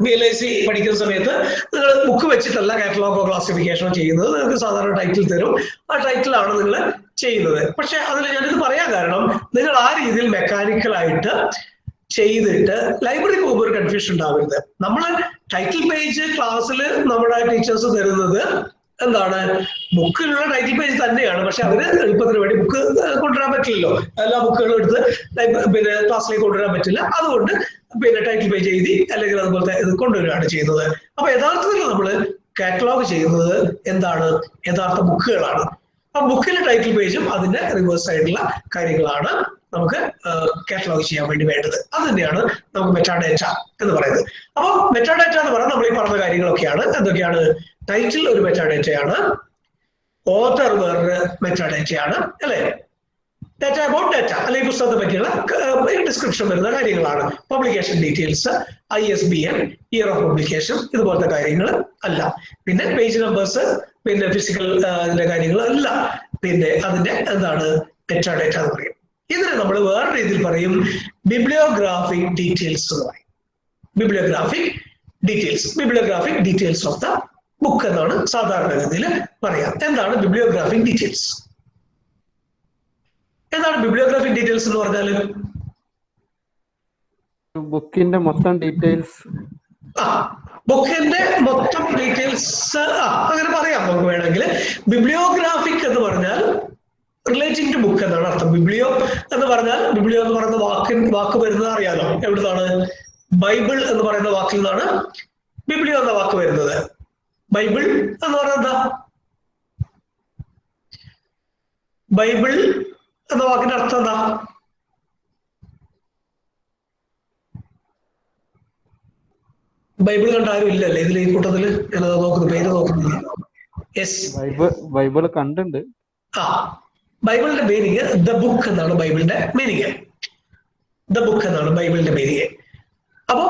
[SPEAKER 1] VLIC പഠിക്കുന്ന സമയത്ത് നിങ്ങൾ ബുക്ക് വെച്ചിട്ടല്ല കാറ്റലോഗോ ക്ലാസിഫിക്കേഷനോ ചെയ്യുന്നത്. നിങ്ങൾക്ക് സാധാരണ ടൈറ്റിൽ തരും, ആ ടൈറ്റിലാണ് നിങ്ങൾ ചെയ്യുന്നത്. പക്ഷെ അതിൽ ഞാനിത് പറയാൻ കാരണം, നിങ്ങൾ ആ രീതിയിൽ മെക്കാനിക്കലായിട്ട് ചെയ്തിട്ട് ലൈബ്രറി പോകുമ്പോൾ ഒരു കൺഫ്യൂഷൻ ഉണ്ടാവരുത്. നമ്മൾ ടൈറ്റിൽ പേജ് ക്ലാസ്സിൽ നമ്മുടെ ടീച്ചേഴ്സ് തരുന്നത് എന്താണ്, ബുക്കിലുള്ള ടൈറ്റിൽ പേജ് തന്നെയാണ്. പക്ഷെ അവര് എളുപ്പത്തിന് വേണ്ടി ബുക്ക് കൊണ്ടുവരാൻ പറ്റില്ലല്ലോ, എല്ലാ ബുക്കുകളും എടുത്ത് പിന്നെ ക്ലാസ്സിലേക്ക് കൊണ്ടുവരാൻ പറ്റില്ല. അതുകൊണ്ട് പിന്നെ ടൈറ്റിൽ പേജ് എഴുതി അല്ലെങ്കിൽ അതുപോലത്തെ ഇത് കൊണ്ടുവരികയാണ് ചെയ്യുന്നത്. അപ്പൊ യഥാർത്ഥത്തിൽ നമ്മൾ കാറ്റലോഗ് ചെയ്യുന്നത് എന്താണ്, യഥാർത്ഥ ബുക്കുകളാണ്. ആ ബുക്കിലെ ടൈറ്റിൽ പേജും അതിന്റെ റിവേഴ്സ് ആയിട്ടുള്ള കാര്യങ്ങളാണ് നമുക്ക് കാറ്റലോഗ് ചെയ്യാൻ വേണ്ടി വേണ്ടത്. അത് തന്നെയാണ് നമുക്ക് മെറ്റാഡേറ്റ എന്ന് പറയുന്നത്. അപ്പൊ മെറ്റാഡേറ്റ എന്ന് പറയുന്നത് നമ്മൾ ഈ പറഞ്ഞ കാര്യങ്ങളൊക്കെയാണ്. എന്തൊക്കെയാണ്, ടൈറ്റിൽ ഒരു മെറ്റാഡേറ്റയാണ്, ഓതർ വേറൊരു മെറ്റാഡേറ്റയാണ്, അല്ലെ? ഡാറ്റ അബൌട്ട് ഡാറ്റ, അല്ലെങ്കിൽ പുസ്തകത്തെ പറ്റിയുള്ള ഡിസ്ക്രിപ്ഷൻ വരുന്ന കാര്യങ്ങളാണ്. Publication details, ISBN, year of publication, ഇതുപോലത്തെ കാര്യങ്ങൾ അല്ല. പിന്നെ പേജ് നമ്പേഴ്സ്, പിന്നെ ഫിസിക്കൽ അതിന്റെ കാര്യങ്ങൾ അല്ല. പിന്നെ അതിന്റെ എന്താണ്, മെറ്റാഡേറ്റ എന്ന് പറയും. ഇതിന് നമ്മൾ വേറെ രീതിയിൽ പറയും ബിബ്ലിയോഗ്രാഫിക് ഡീറ്റെയിൽസ് എന്ന് പറയും. Bibliographic details of the book എന്നാണ് സാധാരണഗതിയിൽ പറയാം. എന്താണ് ബിബ്ലിയോഗ്രാഫിക് ഡീറ്റെയിൽസ്? എന്താണ് ബിബ്ലിയോഗ്രാഫിക് ഡീറ്റെയിൽസ് എന്ന് പറഞ്ഞാൽ?
[SPEAKER 7] ബുക്കിന്റെ മൊത്തം ഡീറ്റെയിൽസ്.
[SPEAKER 1] ബുക്കിന്റെ മൊത്തം ഡീറ്റെയിൽസ് അങ്ങനെ പറയാം നമുക്ക് വേണമെങ്കിൽ. ബിബ്ലിയോഗ്രാഫിക് എന്ന് പറഞ്ഞാൽ റിലേറ്റിംഗ് ടു ബുക്ക് എന്നാണ് അർത്ഥം. ബിബ്ലിയോ എന്ന് പറഞ്ഞാൽ, ബിബ്ലിയോ എന്ന് പറയുന്ന വാക്ക് വരുന്നത് അറിയാലോ, എവിടുന്നാണ്? ബൈബിൾ എന്ന് പറയുന്ന വാക്കിൽ നിന്നാണ് ബിബ്ലിയോ എന്ന വാക്ക് വരുന്നത്. ബൈബിൾ എന്ന് പറയുന്നത് എന്താ? ബൈബിൾ എന്ന വാക്കിന്റെ അർത്ഥം എന്താ? ബൈബിൾ കണ്ട ആരും ഇല്ലല്ലേ ഇതിൽ, ഈ കൂട്ടത്തില്? ഞാനത് നോക്കുന്നു, പേര് നോക്കുന്നില്ല. യെസ്,
[SPEAKER 7] ബൈബിൾ കണ്ടുണ്ട്.
[SPEAKER 1] ബൈബിളിന്റെ മീനിങ് ദ ബുക്ക് എന്നാണ്. ബൈബിളിന്റെ മീനിങ് ദ ബുക്ക് എന്നാണ് ബൈബിളിന്റെ മീനിങ്. അപ്പോ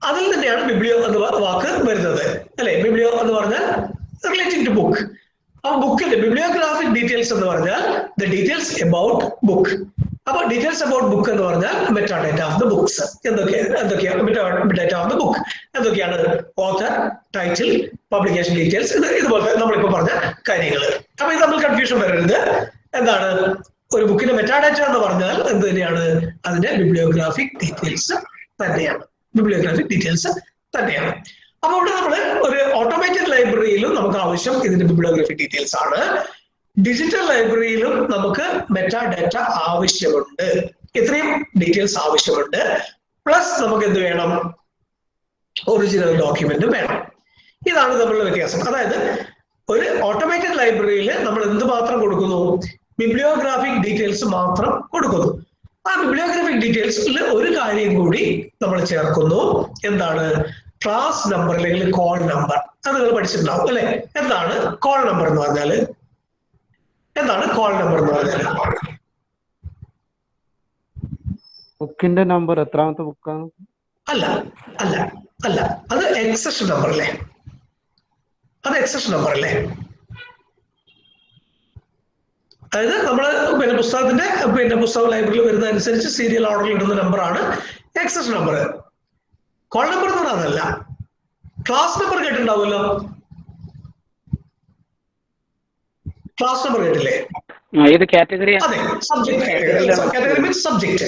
[SPEAKER 1] അതിൽ തന്നെയാണ് ബിബ്ലിയോ എന്ന വാക്ക് വരുന്നത്, അല്ലെ? ബിബ്ലിയോ എന്ന് പറഞ്ഞാൽ റിലേറ്റിംഗ് ടു ബുക്ക്. അപ്പൊ ബുക്കിന്റെ ബിബ്ലിയോഗ്രാഫിക് ഡീറ്റെയിൽസ് എന്ന് പറഞ്ഞാൽ ദ ഡീറ്റെയിൽസ് അബൌട്ട് ബുക്ക്. അപ്പൊ ഡീറ്റെയിൽസ് അബൌട്ട് ബുക്ക് എന്ന് പറഞ്ഞാൽ മെറ്റാഡേറ്റ ഓഫ് ദ ബുക്സ്. എന്തൊക്കെയാണ് മെറ്റാഡേറ്റ ഓഫ് ദ ബുക്ക്? എന്തൊക്കെയാണ്? ഓഥർ, ടൈറ്റിൽ, പബ്ലിക്കേഷൻ ഡീറ്റെയിൽസ്, ഇതുപോലത്തെ നമ്മളിപ്പോ പറഞ്ഞ കാര്യങ്ങൾ. അപ്പൊ ഇത് നമ്മൾ കൺഫ്യൂഷൻ വരരുത്. എന്താണ് ഒരു ബുക്കിന്റെ മെറ്റാഡേറ്റ എന്ന് പറഞ്ഞാൽ? എന്ത് തന്നെയാണ്? അതിന്റെ ബിബ്ലിയോഗ്രാഫിക് ഡീറ്റെയിൽസ് തന്നെയാണ്. അപ്പൊ ഇവിടെ നമ്മൾ ഒരു ഓട്ടോമേറ്റഡ് ലൈബ്രറിയിലും നമുക്ക് ആവശ്യം ഇതിന്റെ ബിബ്ലിയോഗ്രാഫിക് ഡീറ്റെയിൽസ് ആണ്. ഡിജിറ്റൽ ലൈബ്രറിയിലും നമുക്ക് മെറ്റാഡാറ്റ ആവശ്യമുണ്ട്. ഇത്രയും ഡീറ്റെയിൽസ് ആവശ്യമുണ്ട്. പ്ലസ് നമുക്ക് എന്ത് വേണം? ഒറിജിനൽ ഡോക്യുമെന്റ് വേണം. ഇതാണ് തമ്മിലുള്ള വ്യത്യാസം. അതായത് ഒരു ഓട്ടോമേറ്റഡ് ലൈബ്രറിയിൽ നമ്മൾ എന്ത് മാത്രം കൊടുക്കുന്നു? ബിബ്ലിയോഗ്രാഫിക് ഡീറ്റെയിൽസ് മാത്രം കൊടുക്കുന്നു. ആ ബിബ്ലിയോഗ്രാഫിക് ഡീറ്റെയിൽസിൽ ഒരു കാര്യം കൂടി നമ്മൾ ചേർക്കുന്നു. എന്താണ്? ക്ലാസ് നമ്പർ അല്ലെങ്കിൽ കോൾ നമ്പർ. അത് നിങ്ങൾ പഠിച്ചിട്ടുണ്ടാവും അല്ലെ? എന്താണ് കോൾ നമ്പർ എന്ന് പറഞ്ഞാല്?
[SPEAKER 7] ബുക്കിന്റെ നമ്പർ എത്രാമത്തെ ബുക്കാണ്?
[SPEAKER 1] അല്ല, അത് എക്സഷൻ നമ്പർ അല്ലേ? അതായത് നമ്മള് പുസ്തക ലൈബ്രറിയിൽ വരുന്ന അനുസരിച്ച് സീരിയൽ ഓർഡറിൽ ഇടുന്ന നമ്പറാണ് എക്സഷൻ നമ്പർ. കോൾ നമ്പർ എന്ന് പറഞ്ഞാൽ അതല്ല. ക്ലാസ് നമ്പർ കേട്ടിട്ടുണ്ടാവുമല്ലോ? ക്ലാസ് നമ്പർ കേട്ടില്ലേ?
[SPEAKER 5] ഏത് കാറ്റഗറി?
[SPEAKER 1] അതെ, കാറ്റഗറി മീൻസ് സബ്ജക്ട്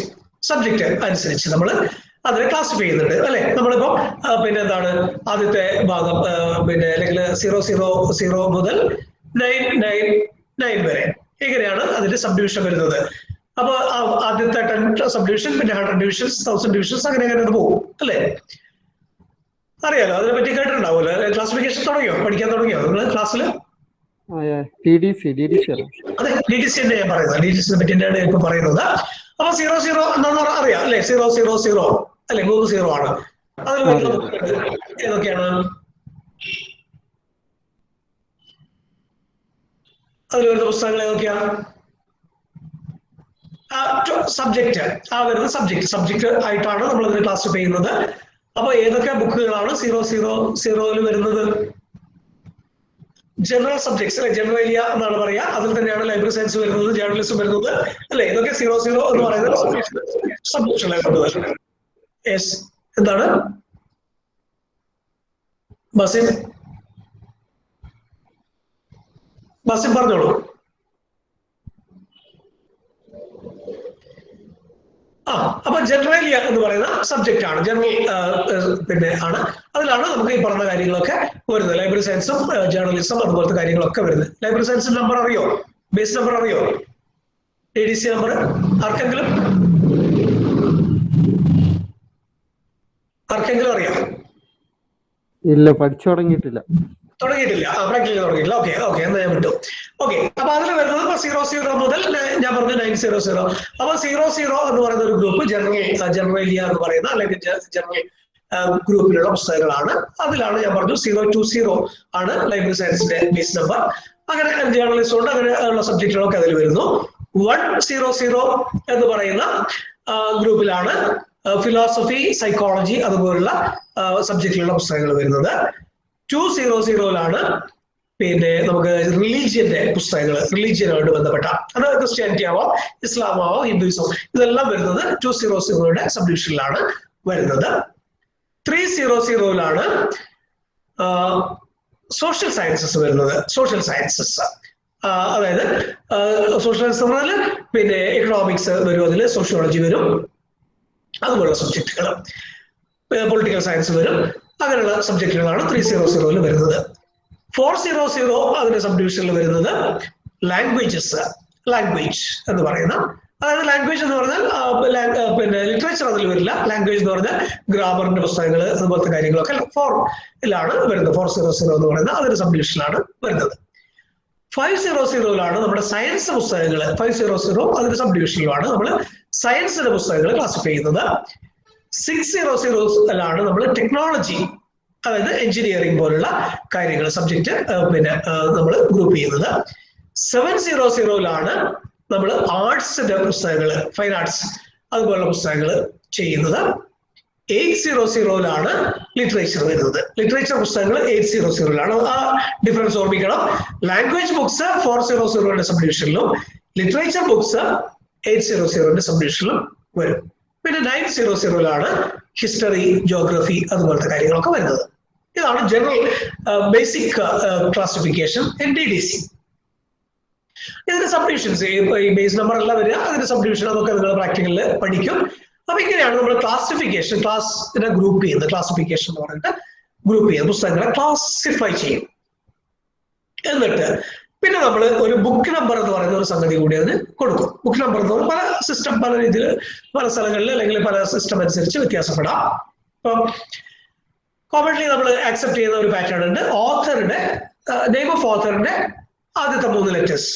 [SPEAKER 1] അനുസരിച്ച് നമ്മൾ അതിനെ ക്ലാസിഫൈ ചെയ്യുന്നുണ്ട് അല്ലെ? നമ്മളിപ്പോ എന്താണ് ആദ്യത്തെ ഭാഗം അല്ലെങ്കിൽ 000 മുതൽ 999 വരെ ഇങ്ങനെയാണ് അതിന്റെ സബ്ഡിവിഷൻ വരുന്നത്. അപ്പൊ ആദ്യത്തെ 10 സബ്ഡിവിഷൻ, പിന്നെ 100 ഡിവിഷൻസ്, 1000 ഡിവിഷൻസ്, അങ്ങനെ അത് പോകും അല്ലേ? അറിയാലോ, അതിനെ പറ്റി കേട്ടിട്ടുണ്ടാവുമല്ലോ. ക്ലാസിഫിക്കേഷൻ തുടങ്ങിയോ, പഠിക്കാൻ തുടങ്ങിയോ നിങ്ങൾ ക്ലാസ്സിൽ?
[SPEAKER 7] DDC
[SPEAKER 1] അതെ, DDC തന്നെ ഞാൻ പറയുന്നത്, DDC പറ്റി തന്നെയാണ് ഇപ്പൊ പറയുന്നത്. അപ്പൊ 00 എന്താണെന്ന് അറിയാം അല്ലെ? 000 അല്ലെ, 3 0 ആണ്. അതിൽ വരുന്ന ഏതൊക്കെയാണ്? അതിൽ വരുന്ന പുസ്തകങ്ങൾ ഏതൊക്കെയാ? സബ്ജക്റ്റ്, വരുന്ന സബ്ജക്ട് ആയിട്ടാണ് നമ്മൾ അതിനെ ക്ലാസിഫൈ ചെയ്യുന്നത്. അപ്പൊ ഏതൊക്കെ ബുക്കുകളാണ് 000 വരുന്നത്? ജനറൽ സബ്ജക്ട്സ് അല്ലെ, ജനറൽ ഏരിയ എന്നാണ് പറയാ. അതിൽ തന്നെയാണ് ലൈബ്രറി സയൻസ് വരുന്നത്, ജേർണലിസം വരുന്നത് അല്ലെ. ഇതൊക്കെ 00 എന്ന് പറയുന്നത് സബ്ജക്ട് വരുന്നത്. യെസ്, എന്താണ് ബസിൻ പറഞ്ഞോളൂ. അപ്പൊ ജനറൽ ഏരിയ എന്ന് പറയുന്ന സബ്ജക്റ്റ് ആണ്, ജനറൽ പിന്നെ ആണ്. അതിലാണ് നമുക്ക് ഈ പറഞ്ഞ കാര്യങ്ങളൊക്കെ വരുന്നത്. ലൈബ്രറി സയൻസും ജേർണലിസം അതുപോലത്തെ കാര്യങ്ങളൊക്കെ വരുന്നത്. ലൈബ്രറി സയൻസിന്റെ നമ്പർ അറിയോ? ബേസ് നമ്പർ അറിയോ? ADC നമ്പർ ആർക്കെങ്കിലും അറിയാം?
[SPEAKER 7] ഇല്ല, പഠിച്ചു തുടങ്ങിയിട്ടില്ല.
[SPEAKER 1] പ്രാക്ടിക്കലി തുടങ്ങിയിട്ടില്ല. ഓക്കെ എന്നാ ഞാൻ വിട്ടു. ഓക്കെ, അപ്പൊ അതിൽ വരുന്നത് 00 മുതൽ ഞാൻ പറഞ്ഞു 900. അപ്പൊ 00 എന്ന് പറയുന്ന ഒരു ഗ്രൂപ്പ് ജനറൽ ഏരിയ എന്ന് പറയുന്ന അല്ലെങ്കിൽ ജനറൽ ഗ്രൂപ്പിലുള്ള പുസ്തകങ്ങളാണ്. അതിലാണ് ഞാൻ പറഞ്ഞു 020 ആണ് ലൈബ്രറി സയൻസിന്റെ ബേസ് നമ്പർ. അങ്ങനെ ജേർണലിസം ഉണ്ട്, അങ്ങനെ ഉള്ള സബ്ജക്റ്റുകളൊക്കെ അതിൽ വരുന്നു. 100 എന്ന് പറയുന്ന ഗ്രൂപ്പിലാണ് ഫിലോസഫി, സൈക്കോളജി അതുപോലുള്ള സബ്ജക്റ്റിലുള്ള പുസ്തകങ്ങൾ വരുന്നത്. 200 പിന്നെ നമുക്ക് റിലീജിയന്റെ പുസ്തകങ്ങൾ, റിലീജിയനുമായിട്ട് ബന്ധപ്പെട്ട, അത് ക്രിസ്ത്യാനിറ്റി ആവാം, ഇസ്ലാം ആവാം, ഹിന്ദുയിസം, ഇതെല്ലാം വരുന്നത് 200 സബ്ഡിവിഷനിലാണ് വരുന്നത്. 300 സോഷ്യൽ സയൻസസ് വരുന്നത്. സോഷ്യൽ സയൻസസ് അതായത് സോഷ്യൽ സയൻസ് പറഞ്ഞാൽ പിന്നെ എക്കണോമിക്സ് വരും, അതിൽ സോഷ്യോളജി വരും, അതുപോലുള്ള സബ്ജക്റ്റുകൾ, പൊളിറ്റിക്കൽ സയൻസ് വരും, അങ്ങനെയുള്ള സബ്ജക്റ്റുകളാണ് 300 വരുന്നത്. 400 അതിന്റെ സബ്ഡിവിഷനിൽ വരുന്നത് ലാംഗ്വേജ് എന്ന് പറയുന്ന, അതായത് ലാംഗ്വേജ് എന്ന് പറഞ്ഞാൽ പിന്നെ ലിറ്ററേച്ചർ അതിൽ വരില്ല. ലാംഗ്വേജ് എന്ന് പറഞ്ഞാൽ ഗ്രാമറിന്റെ പുസ്തകങ്ങൾ അതുപോലത്തെ കാര്യങ്ങളൊക്കെ 4 വരുന്നത്. 400 എന്ന് പറയുന്ന അതിന്റെ സബ്ഡിവിഷനിലാണ് വരുന്നത്. 500 നമ്മുടെ സയൻസ് പുസ്തകങ്ങൾ. 500 അതിന്റെ സബ്ഡിവിഷനിലാണ് നമ്മൾ സയൻസിന്റെ പുസ്തകങ്ങൾ ക്ലാസിഫൈ ചെയ്യുന്നത്. 600 നമ്മൾ ടെക്നോളജി, അതായത് എഞ്ചിനീയറിംഗ് പോലുള്ള കാര്യങ്ങൾ സബ്ജക്റ്റ് പിന്നെ നമ്മൾ ഗ്രൂപ്പ് ചെയ്യുന്നത്. 700 നമ്മൾ ആർട്സിന്റെ പുസ്തകങ്ങൾ, ഫൈൻ ആർട്സ് അതുപോലുള്ള പുസ്തകങ്ങൾ ചെയ്യുന്നത്. 800 ലിറ്ററേച്ചർ വരുന്നത്. ലിറ്ററേച്ചർ പുസ്തകങ്ങൾ 800 ആ ഡിഫറൻസ് ഓർമ്മിക്കണം. ലാംഗ്വേജ് ബുക്സ് 400 സബ്ഡിവിഷനിലും ലിറ്ററേച്ചർ ബുക്സ് 800 സബ്ഡിവിഷനിലും വരും. പിന്നെ 900 ഹിസ്റ്ററി, ജോഗ്രഫി അതുപോലത്തെ കാര്യങ്ങളൊക്കെ വരുന്നത്. ഇതാണ് ജനറൽ ബേസിക് ക്ലാസിഫിക്കേഷൻ NDDC. ഇതിന്റെ സബ്ഡിവിഷൻസ് ഈ ബേസ് നമ്പർ അല്ല വരിക, അതിന്റെ സബ്ഡിവിഷൻ അതൊക്കെ നിങ്ങൾ പ്രാക്ടിക്കലിൽ പഠിക്കും. അപ്പൊ ഇങ്ങനെയാണ് നമ്മൾ ക്ലാസിഫിക്കേഷൻ, ക്ലാസ്സിനെ ഗ്രൂപ്പ് ചെയ്യുന്നത്. ക്ലാസിഫിക്കേഷൻ എന്ന് പറഞ്ഞിട്ട് ഗ്രൂപ്പ് ചെയ്യുന്നത്, പുസ്തകങ്ങളെ ക്ലാസിഫൈ ചെയ്യും. എന്നിട്ട് പിന്നെ നമ്മൾ ഒരു ബുക്ക് നമ്പർ എന്ന് പറയുന്ന ഒരു സംഗതി കൂടി അതിന് കൊടുക്കും. ബുക്ക് നമ്പർ എന്ന് പറഞ്ഞാൽ പല സിസ്റ്റം, പല രീതിയിൽ പല സ്ഥലങ്ങളിൽ അല്ലെങ്കിൽ പല സിസ്റ്റം അനുസരിച്ച് വ്യത്യാസപ്പെടാം. ഇപ്പം കോമൺലി നമ്മൾ ആക്സെപ്റ്റ് ചെയ്യുന്ന ഒരു പാറ്റേൺ ഉണ്ട്. ഓഥറിന്റെ നെയിം ഓഫ് ഓഥറിന്റെ ആദ്യത്തെ 3 ലെറ്റേഴ്സ്.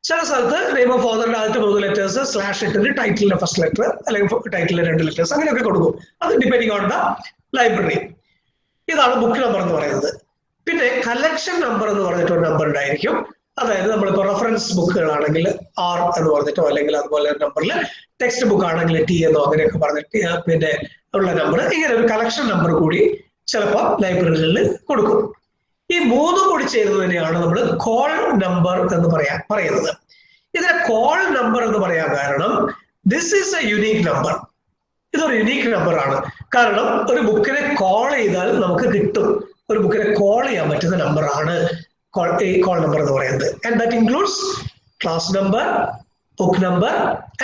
[SPEAKER 1] ചില സ്ഥലത്ത് നെയിം ഓഫ് ഓഥറിന്റെ ആദ്യത്തെ 3 ലെറ്റേഴ്സ് സ്ലാഷ് ഇട്ടിട്ട് ടൈറ്റിലിന്റെ ഫസ്റ്റ് ലെറ്റർ അല്ലെങ്കിൽ ടൈറ്റിലിന്റെ 2 ലെറ്റേഴ്സ് അങ്ങനെയൊക്കെ കൊടുക്കും. അത് ഡിപെൻഡിങ് ഓൺ ദ ലൈബ്രറി. ഇതാണ് ബുക്ക് നമ്പർ എന്ന് പറയുന്നത്. പിന്നെ കളക്ഷൻ നമ്പർ എന്ന് പറഞ്ഞിട്ട് ഒരു നമ്പർ ഉണ്ടായിരിക്കും. അതായത് നമ്മളിപ്പോൾ റെഫറൻസ് ബുക്കുകളാണെങ്കിൽ R എന്ന് പറഞ്ഞിട്ടോ അല്ലെങ്കിൽ അതുപോലെ നമ്പറിൽ, ടെക്സ്റ്റ് ബുക്ക് ആണെങ്കിൽ T എന്നോ അങ്ങനെയൊക്കെ പറഞ്ഞിട്ട് പിന്നെ ഉള്ള നമ്പർ. ഇങ്ങനെ ഒരു കളക്ഷൻ നമ്പർ കൂടി ചിലപ്പോൾ ലൈബ്രറികളിൽ കൊടുക്കും. ഈ 3 കൂടി ചേരുന്നതിനെയാണ് നമ്മൾ കോൾ നമ്പർ എന്ന് പറയുന്നത്. ഇതിനെ കോൾ നമ്പർ എന്ന് പറയാൻ കാരണം this is A unique number. ഇതൊരു യുണീക് നമ്പർ ആണ്. കാരണം ഒരു ബുക്കിനെ കോൾ ചെയ്താൽ നമുക്ക് കിട്ടും. ഒരു ബുക്കിനെ കോൾ ചെയ്യാൻ പറ്റുന്ന നമ്പർ ആണ് കോൾ നമ്പർ എന്ന് പറയുന്നത്. And that includes class number, book number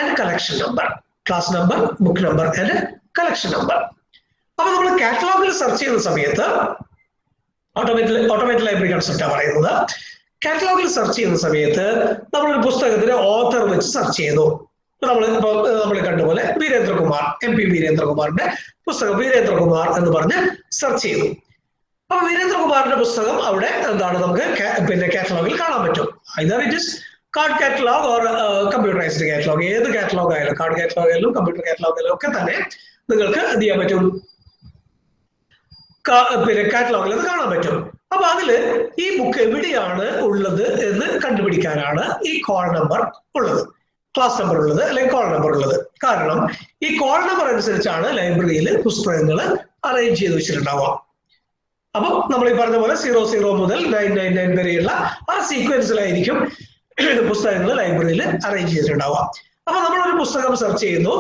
[SPEAKER 1] and collection number. Class number, book number and collection number. അപ്പൊ നമ്മൾ കാറ്റലോഗിൽ സെർച്ച് ചെയ്യുന്ന സമയത്ത് ഓട്ടോമാറ്റിക് ലൈബ്രറി കൺസെപ്റ്റാണ് പറയുന്നത്. കാറ്റലോഗിൽ സെർച്ച് ചെയ്യുന്ന സമയത്ത് നമ്മളൊരു പുസ്തകത്തിന്റെ ഓഥർ വെച്ച് സെർച്ച് ചെയ്യുന്നു. നമ്മൾ കണ്ടുപോലെ വീരേന്ദ്രകുമാർ, MP വീരേന്ദ്രകുമാറിന്റെ പുസ്തകം വീരേന്ദ്രകുമാർ എന്ന് പറഞ്ഞ് സെർച്ച് ചെയ്തു. അപ്പൊ വീരേന്ദ്രകുമാറിന്റെ പുസ്തകം അവിടെ എന്താണ് നമുക്ക് പിന്നെ കാറ്റലോഗിൽ കാണാൻ പറ്റും. Either it is card catalogue or computerised catalogue. ഏത് കാറ്റലോഗ് ആയാലും, കാർഡ് കാറ്റലോഗ് ആയാലും കമ്പ്യൂട്ടർ കാറ്റലോഗ് ആയാലും ഒക്കെ തന്നെ നിങ്ങൾക്ക് എന്ത് ചെയ്യാൻ പറ്റും, പിന്നെ കാറ്റലോഗിൽ അത് കാണാൻ പറ്റും. അപ്പൊ അതില് ഈ ബുക്ക് എവിടെയാണ് ഉള്ളത് എന്ന് കണ്ടുപിടിക്കാനാണ് ഈ കോൾ നമ്പർ ഉള്ളത്, ക്ലാസ് നമ്പർ ഉള്ളത് അല്ലെങ്കിൽ കോൾ നമ്പർ ഉള്ളത്. കാരണം ഈ കോൾ നമ്പർ അനുസരിച്ചാണ് ലൈബ്രറിയിൽ പുസ്തകങ്ങൾ അറേഞ്ച് ചെയ്ത് വെച്ചിട്ടുണ്ടാവുക. അപ്പൊ നമ്മൾ ഈ പറഞ്ഞ പോലെ 00 മുതൽ 999 വരെയുള്ള ആ സീക്വൻസിലായിരിക്കും പുസ്തകങ്ങൾ ലൈബ്രറിയിൽ അറേഞ്ച് ചെയ്തിട്ടുണ്ടാവുക. അപ്പൊ നമ്മളൊരു പുസ്തകം സെർച്ച് ചെയ്യുന്നു.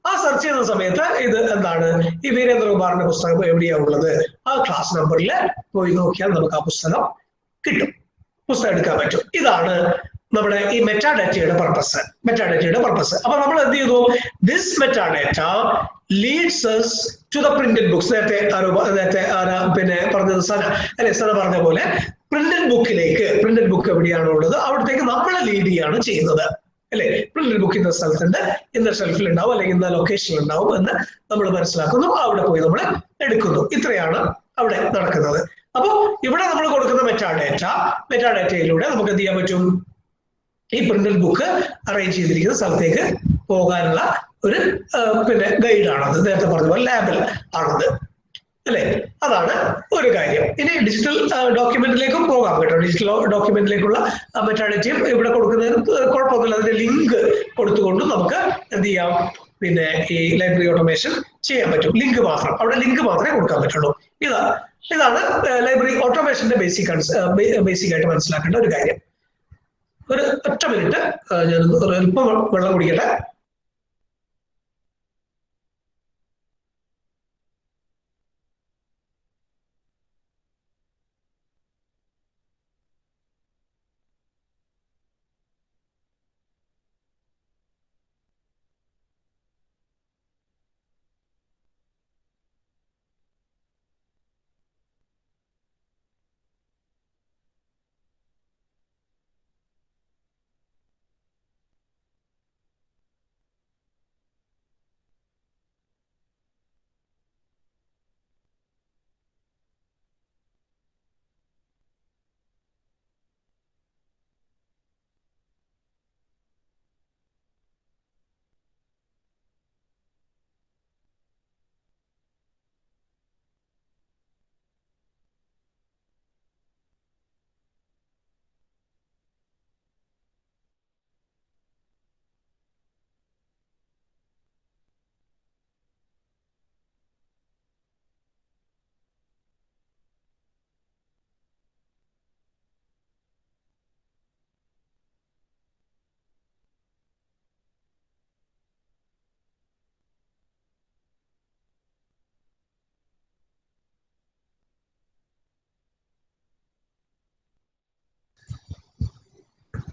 [SPEAKER 1] ആ സെർച്ച് ചെയ്യുന്ന സമയത്ത് ഇത് എന്താണ്, ഈ വീരേന്ദ്രകുമാറിന്റെ പുസ്തകം എവിടെയാണ് ഉള്ളത്, ആ ക്ലാസ് നമ്പറിൽ പോയി നോക്കിയാൽ നമുക്ക് ആ പുസ്തകം കിട്ടും, പുസ്തകം എടുക്കാൻ പറ്റും. ഇതാണ് നമ്മുടെ ഈ മെറ്റാഡാറ്റയുടെ പർപ്പസ്. അപ്പൊ നമ്മൾ എന്ത് ചെയ്തു, this metadata leads us to the printed books. നേരത്തെ പിന്നെ പറഞ്ഞത് സന പറഞ്ഞ പോലെ പ്രിന്റഡ് ബുക്ക് എവിടെയാണോ ഉള്ളത് അവിടത്തേക്ക് നമ്മളെ ലീഡ് ചെയ്യാണ് ചെയ്യുന്നത്, അല്ലെ? പ്രിന്റഡ് ബുക്ക് ഇന്ന സ്ഥലത്തുണ്ട്, ഇന്ന ഷെൽഫിൽ ഉണ്ടാവും അല്ലെങ്കിൽ ഇന്ന ലൊക്കേഷനിൽ ഉണ്ടാവും എന്ന് നമ്മൾ മനസ്സിലാക്കുന്നു. അവിടെ പോയി നമ്മൾ എടുക്കുന്നു. ഇത്രയാണ് അവിടെ നടക്കുന്നത്. അപ്പൊ ഇവിടെ നമ്മൾ കൊടുക്കുന്ന മെറ്റാഡാറ്റയിലൂടെ നമുക്ക് എന്ത് ചെയ്യാൻ പറ്റും, ഈ പ്രിന്റഡ് ബുക്ക് അറേഞ്ച് ചെയ്തിരിക്കുന്ന സ്ഥലത്തേക്ക് പോകാനുള്ള ഒരു പിന്നെ ഗൈഡാണത്. നേരത്തെ പറഞ്ഞ പോലെ ലാബിൽ ആണത്, അല്ലെ? അതാണ് ഒരു കാര്യം. ഇനി ഡിജിറ്റൽ ഡോക്യുമെന്റിലേക്കും പോകാം കേട്ടോ. ഡിജിറ്റൽ ഡോക്യുമെന്റിലേക്കുള്ള മെറ്റാഡാറ്റയും ഇവിടെ കൊടുക്കുന്നതിന് കുഴപ്പമൊന്നുമില്ല. അതിന്റെ ലിങ്ക് കൊടുത്തുകൊണ്ട് നമുക്ക് എന്ത് ചെയ്യാം, പിന്നെ ഈ ലൈബ്രറി ഓട്ടോമേഷൻ ചെയ്യാൻ പറ്റും. അവിടെ ലിങ്ക് മാത്രമേ കൊടുക്കാൻ പറ്റുള്ളൂ. ഇതാണ് ലൈബ്രറി ഓട്ടോമേഷന്റെ ബേസിക് ആയിട്ട് മനസ്സിലാക്കേണ്ട ഒരു കാര്യം. ഒരു ഒറ്റ മിനിറ്റ് ഞാൻ അല്പം വെള്ളം കുടിക്കട്ടെ.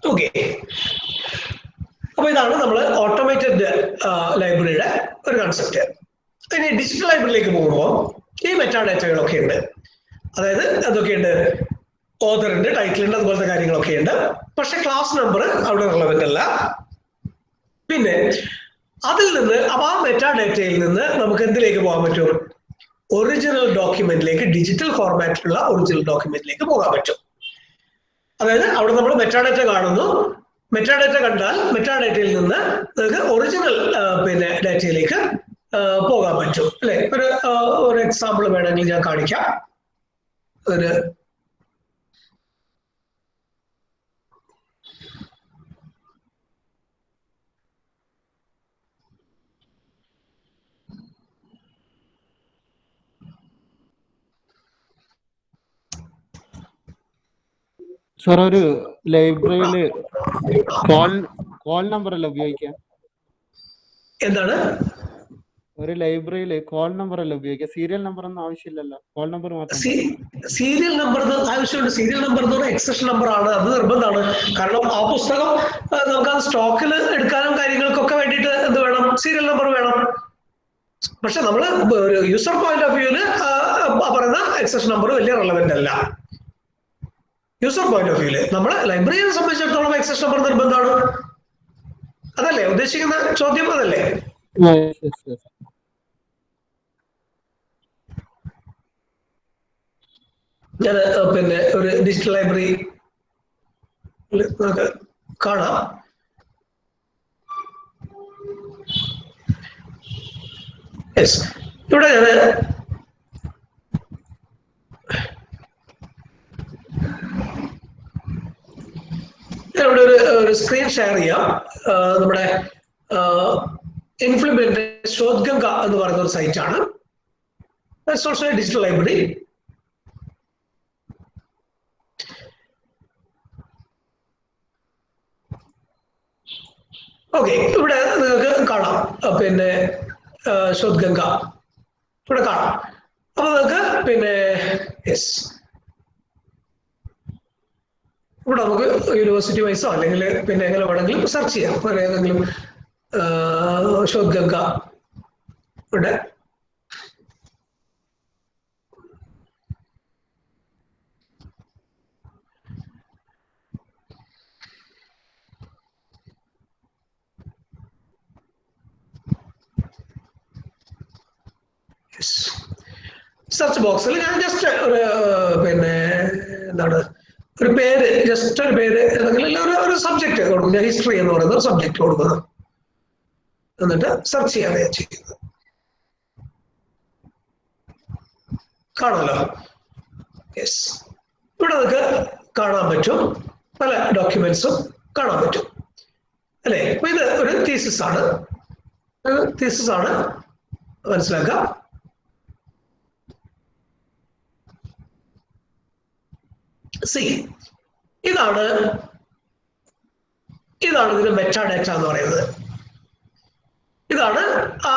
[SPEAKER 1] ഓക്കെ, അപ്പൊ ഇതാണ് നമ്മൾ ഓട്ടോമേറ്റഡ് ലൈബ്രറിയുടെ ഒരു കൺസെപ്റ്റ്. ഇനി ഡിജിറ്റൽ ലൈബ്രറിയിലേക്ക് പോകുമ്പോൾ ഈ മെറ്റാഡാറ്റകളൊക്കെ ഉണ്ട്. അതായത് എന്തൊക്കെയുണ്ട്, ഓഥർ ഉണ്ട്, ടൈറ്റിൽ ഉണ്ട്, അതുപോലത്തെ കാര്യങ്ങളൊക്കെ ഉണ്ട്. പക്ഷെ ക്ലാസ് നമ്പർ അവിടെ റിലവന്റ് അല്ല. പിന്നെ അതിൽ നിന്ന് ആ മെറ്റാഡാറ്റയിൽ നിന്ന് നമുക്ക് എന്തിലേക്ക് പോകാൻ പറ്റും, ഒറിജിനൽ ഡോക്യുമെന്റിലേക്ക്, ഡിജിറ്റൽ ഫോർമാറ്റിലുള്ള ഒറിജിനൽ ഡോക്യുമെന്റിലേക്ക് പോകാൻ പറ്റും. അതായത് അവിടെ നമ്മൾ മെറ്റാഡാറ്റ കാണുന്നു, മെറ്റാഡാറ്റ കണ്ടാൽ മെറ്റാഡാറ്റയിൽ നിന്ന് നിങ്ങൾക്ക് ഒറിജിനൽ പിന്നെ ഡാറ്റയിലേക്ക് പോകാൻ പറ്റും, അല്ലെ? ഒരു എക്സാമ്പിൾ വേണമെങ്കിൽ ഞാൻ കാണിക്കാം. ഒരു
[SPEAKER 7] സാർ, ഒരു ലൈബ്രറിയില് കോൾ നമ്പർ അല്ല ഉപയോഗിക്കാം?
[SPEAKER 1] എന്താണ്?
[SPEAKER 7] ഒരു ലൈബ്രറിയില് കോൾ നമ്പർ അല്ല ഉപയോഗിക്കാം, സീരിയൽ നമ്പർ ഒന്നും ആവശ്യമില്ലല്ലോ, കോൾ നമ്പർ മാത്രം.
[SPEAKER 1] സീരിയൽ നമ്പർ ആവശ്യമുണ്ട്. സീരിയൽ നമ്പർ എന്ന് പറഞ്ഞാൽ എക്സഷൻ നമ്പർ ആണ്, അത് നിർബന്ധമാണ്. കാരണം ആ പുസ്തകം നമുക്ക് അത് സ്റ്റോക്കിൽ എടുക്കാനും കാര്യങ്ങൾക്കൊക്കെ വേണ്ടിയിട്ട് എന്ത് വേണം, സീരിയൽ നമ്പർ വേണം. പക്ഷെ നമ്മൾ ഒരു യൂസർ പോയിന്റ് ഓഫ് വ്യൂല് പറയുന്ന എക്സഷൻ നമ്പർ വലിയ റെലവെന്റ് അല്ല. യൂസർ പോയിന്റ് ഓഫ് വ്യൂല് നമ്മളെ ലൈബ്രറിയെ സംബന്ധിച്ചിടത്തോളം ആക്സസ് നമ്പർ നിർബന്ധമാണ്. അതല്ലേ ഉദ്ദേശിക്കുന്ന ചോദ്യം? അതല്ലേ? ഞാൻ പിന്നെ ഒരു ഡിജിറ്റൽ ലൈബ്രറി നമുക്ക് കാണാം. ഇവിടെ ഞാൻ ഇവിടെ ഒരു സ്ക്രീൻ ഷെയർ ചെയ്യാം. നമ്മുടെ ഇൻഫ്ലുബിന്റെ ശോദ്ഗംഗ എന്ന് പറയുന്ന ഒരു സൈറ്റ് ആണ്. Also digital library. ഓക്കെ, ഇവിടെ നിങ്ങൾക്ക് കാണാം പിന്നെ ശോദ്ഗംഗ ഇവിടെ കാണാം. അപ്പൊ നിങ്ങൾക്ക് പിന്നെ യെസ് ഇവിടെ നമുക്ക് യൂണിവേഴ്സിറ്റി വൈസോ അല്ലെങ്കിൽ പിന്നെ എങ്ങനെ വേണമെങ്കിലും സെർച്ച് ചെയ്യാം. വേറെ ഏതെങ്കിലും ശോദ്ഗംഗ ഇവിടെ സെർച്ച് ബോക്സിൽ ഞാൻ ജസ്റ്റ് ഒരു പിന്നെ എന്താണ് ഒരു പേര്, ജസ്റ്റ് ഒരു പേര് ഏതെങ്കിലും ഒരു സബ്ജക്റ്റ് കൊടുക്കും. ഞാൻ ഹിസ്റ്ററി എന്ന് പറയുന്ന ഒരു സബ്ജക്റ്റ് കൊടുക്കുന്നു. എന്നിട്ട് സെർച്ച് ചെയ്യാതെ ചെയ്യുന്നത് കാണുമല്ലോ. യെസ്, ഇവിടെ നിങ്ങൾക്ക് കാണാൻ പറ്റും, പല ഡോക്യുമെന്റ്സും കാണാൻ പറ്റും അല്ലേ? അപ്പൊ ഇത് ഒരു തീസിസ് ആണ്. മനസ്സിലാക്കാം. സി ഇതാണ് ഇതിന്റെ മെറ്റാഡാറ്റ എന്ന് പറയുന്നത്. ഇതാണ് ആ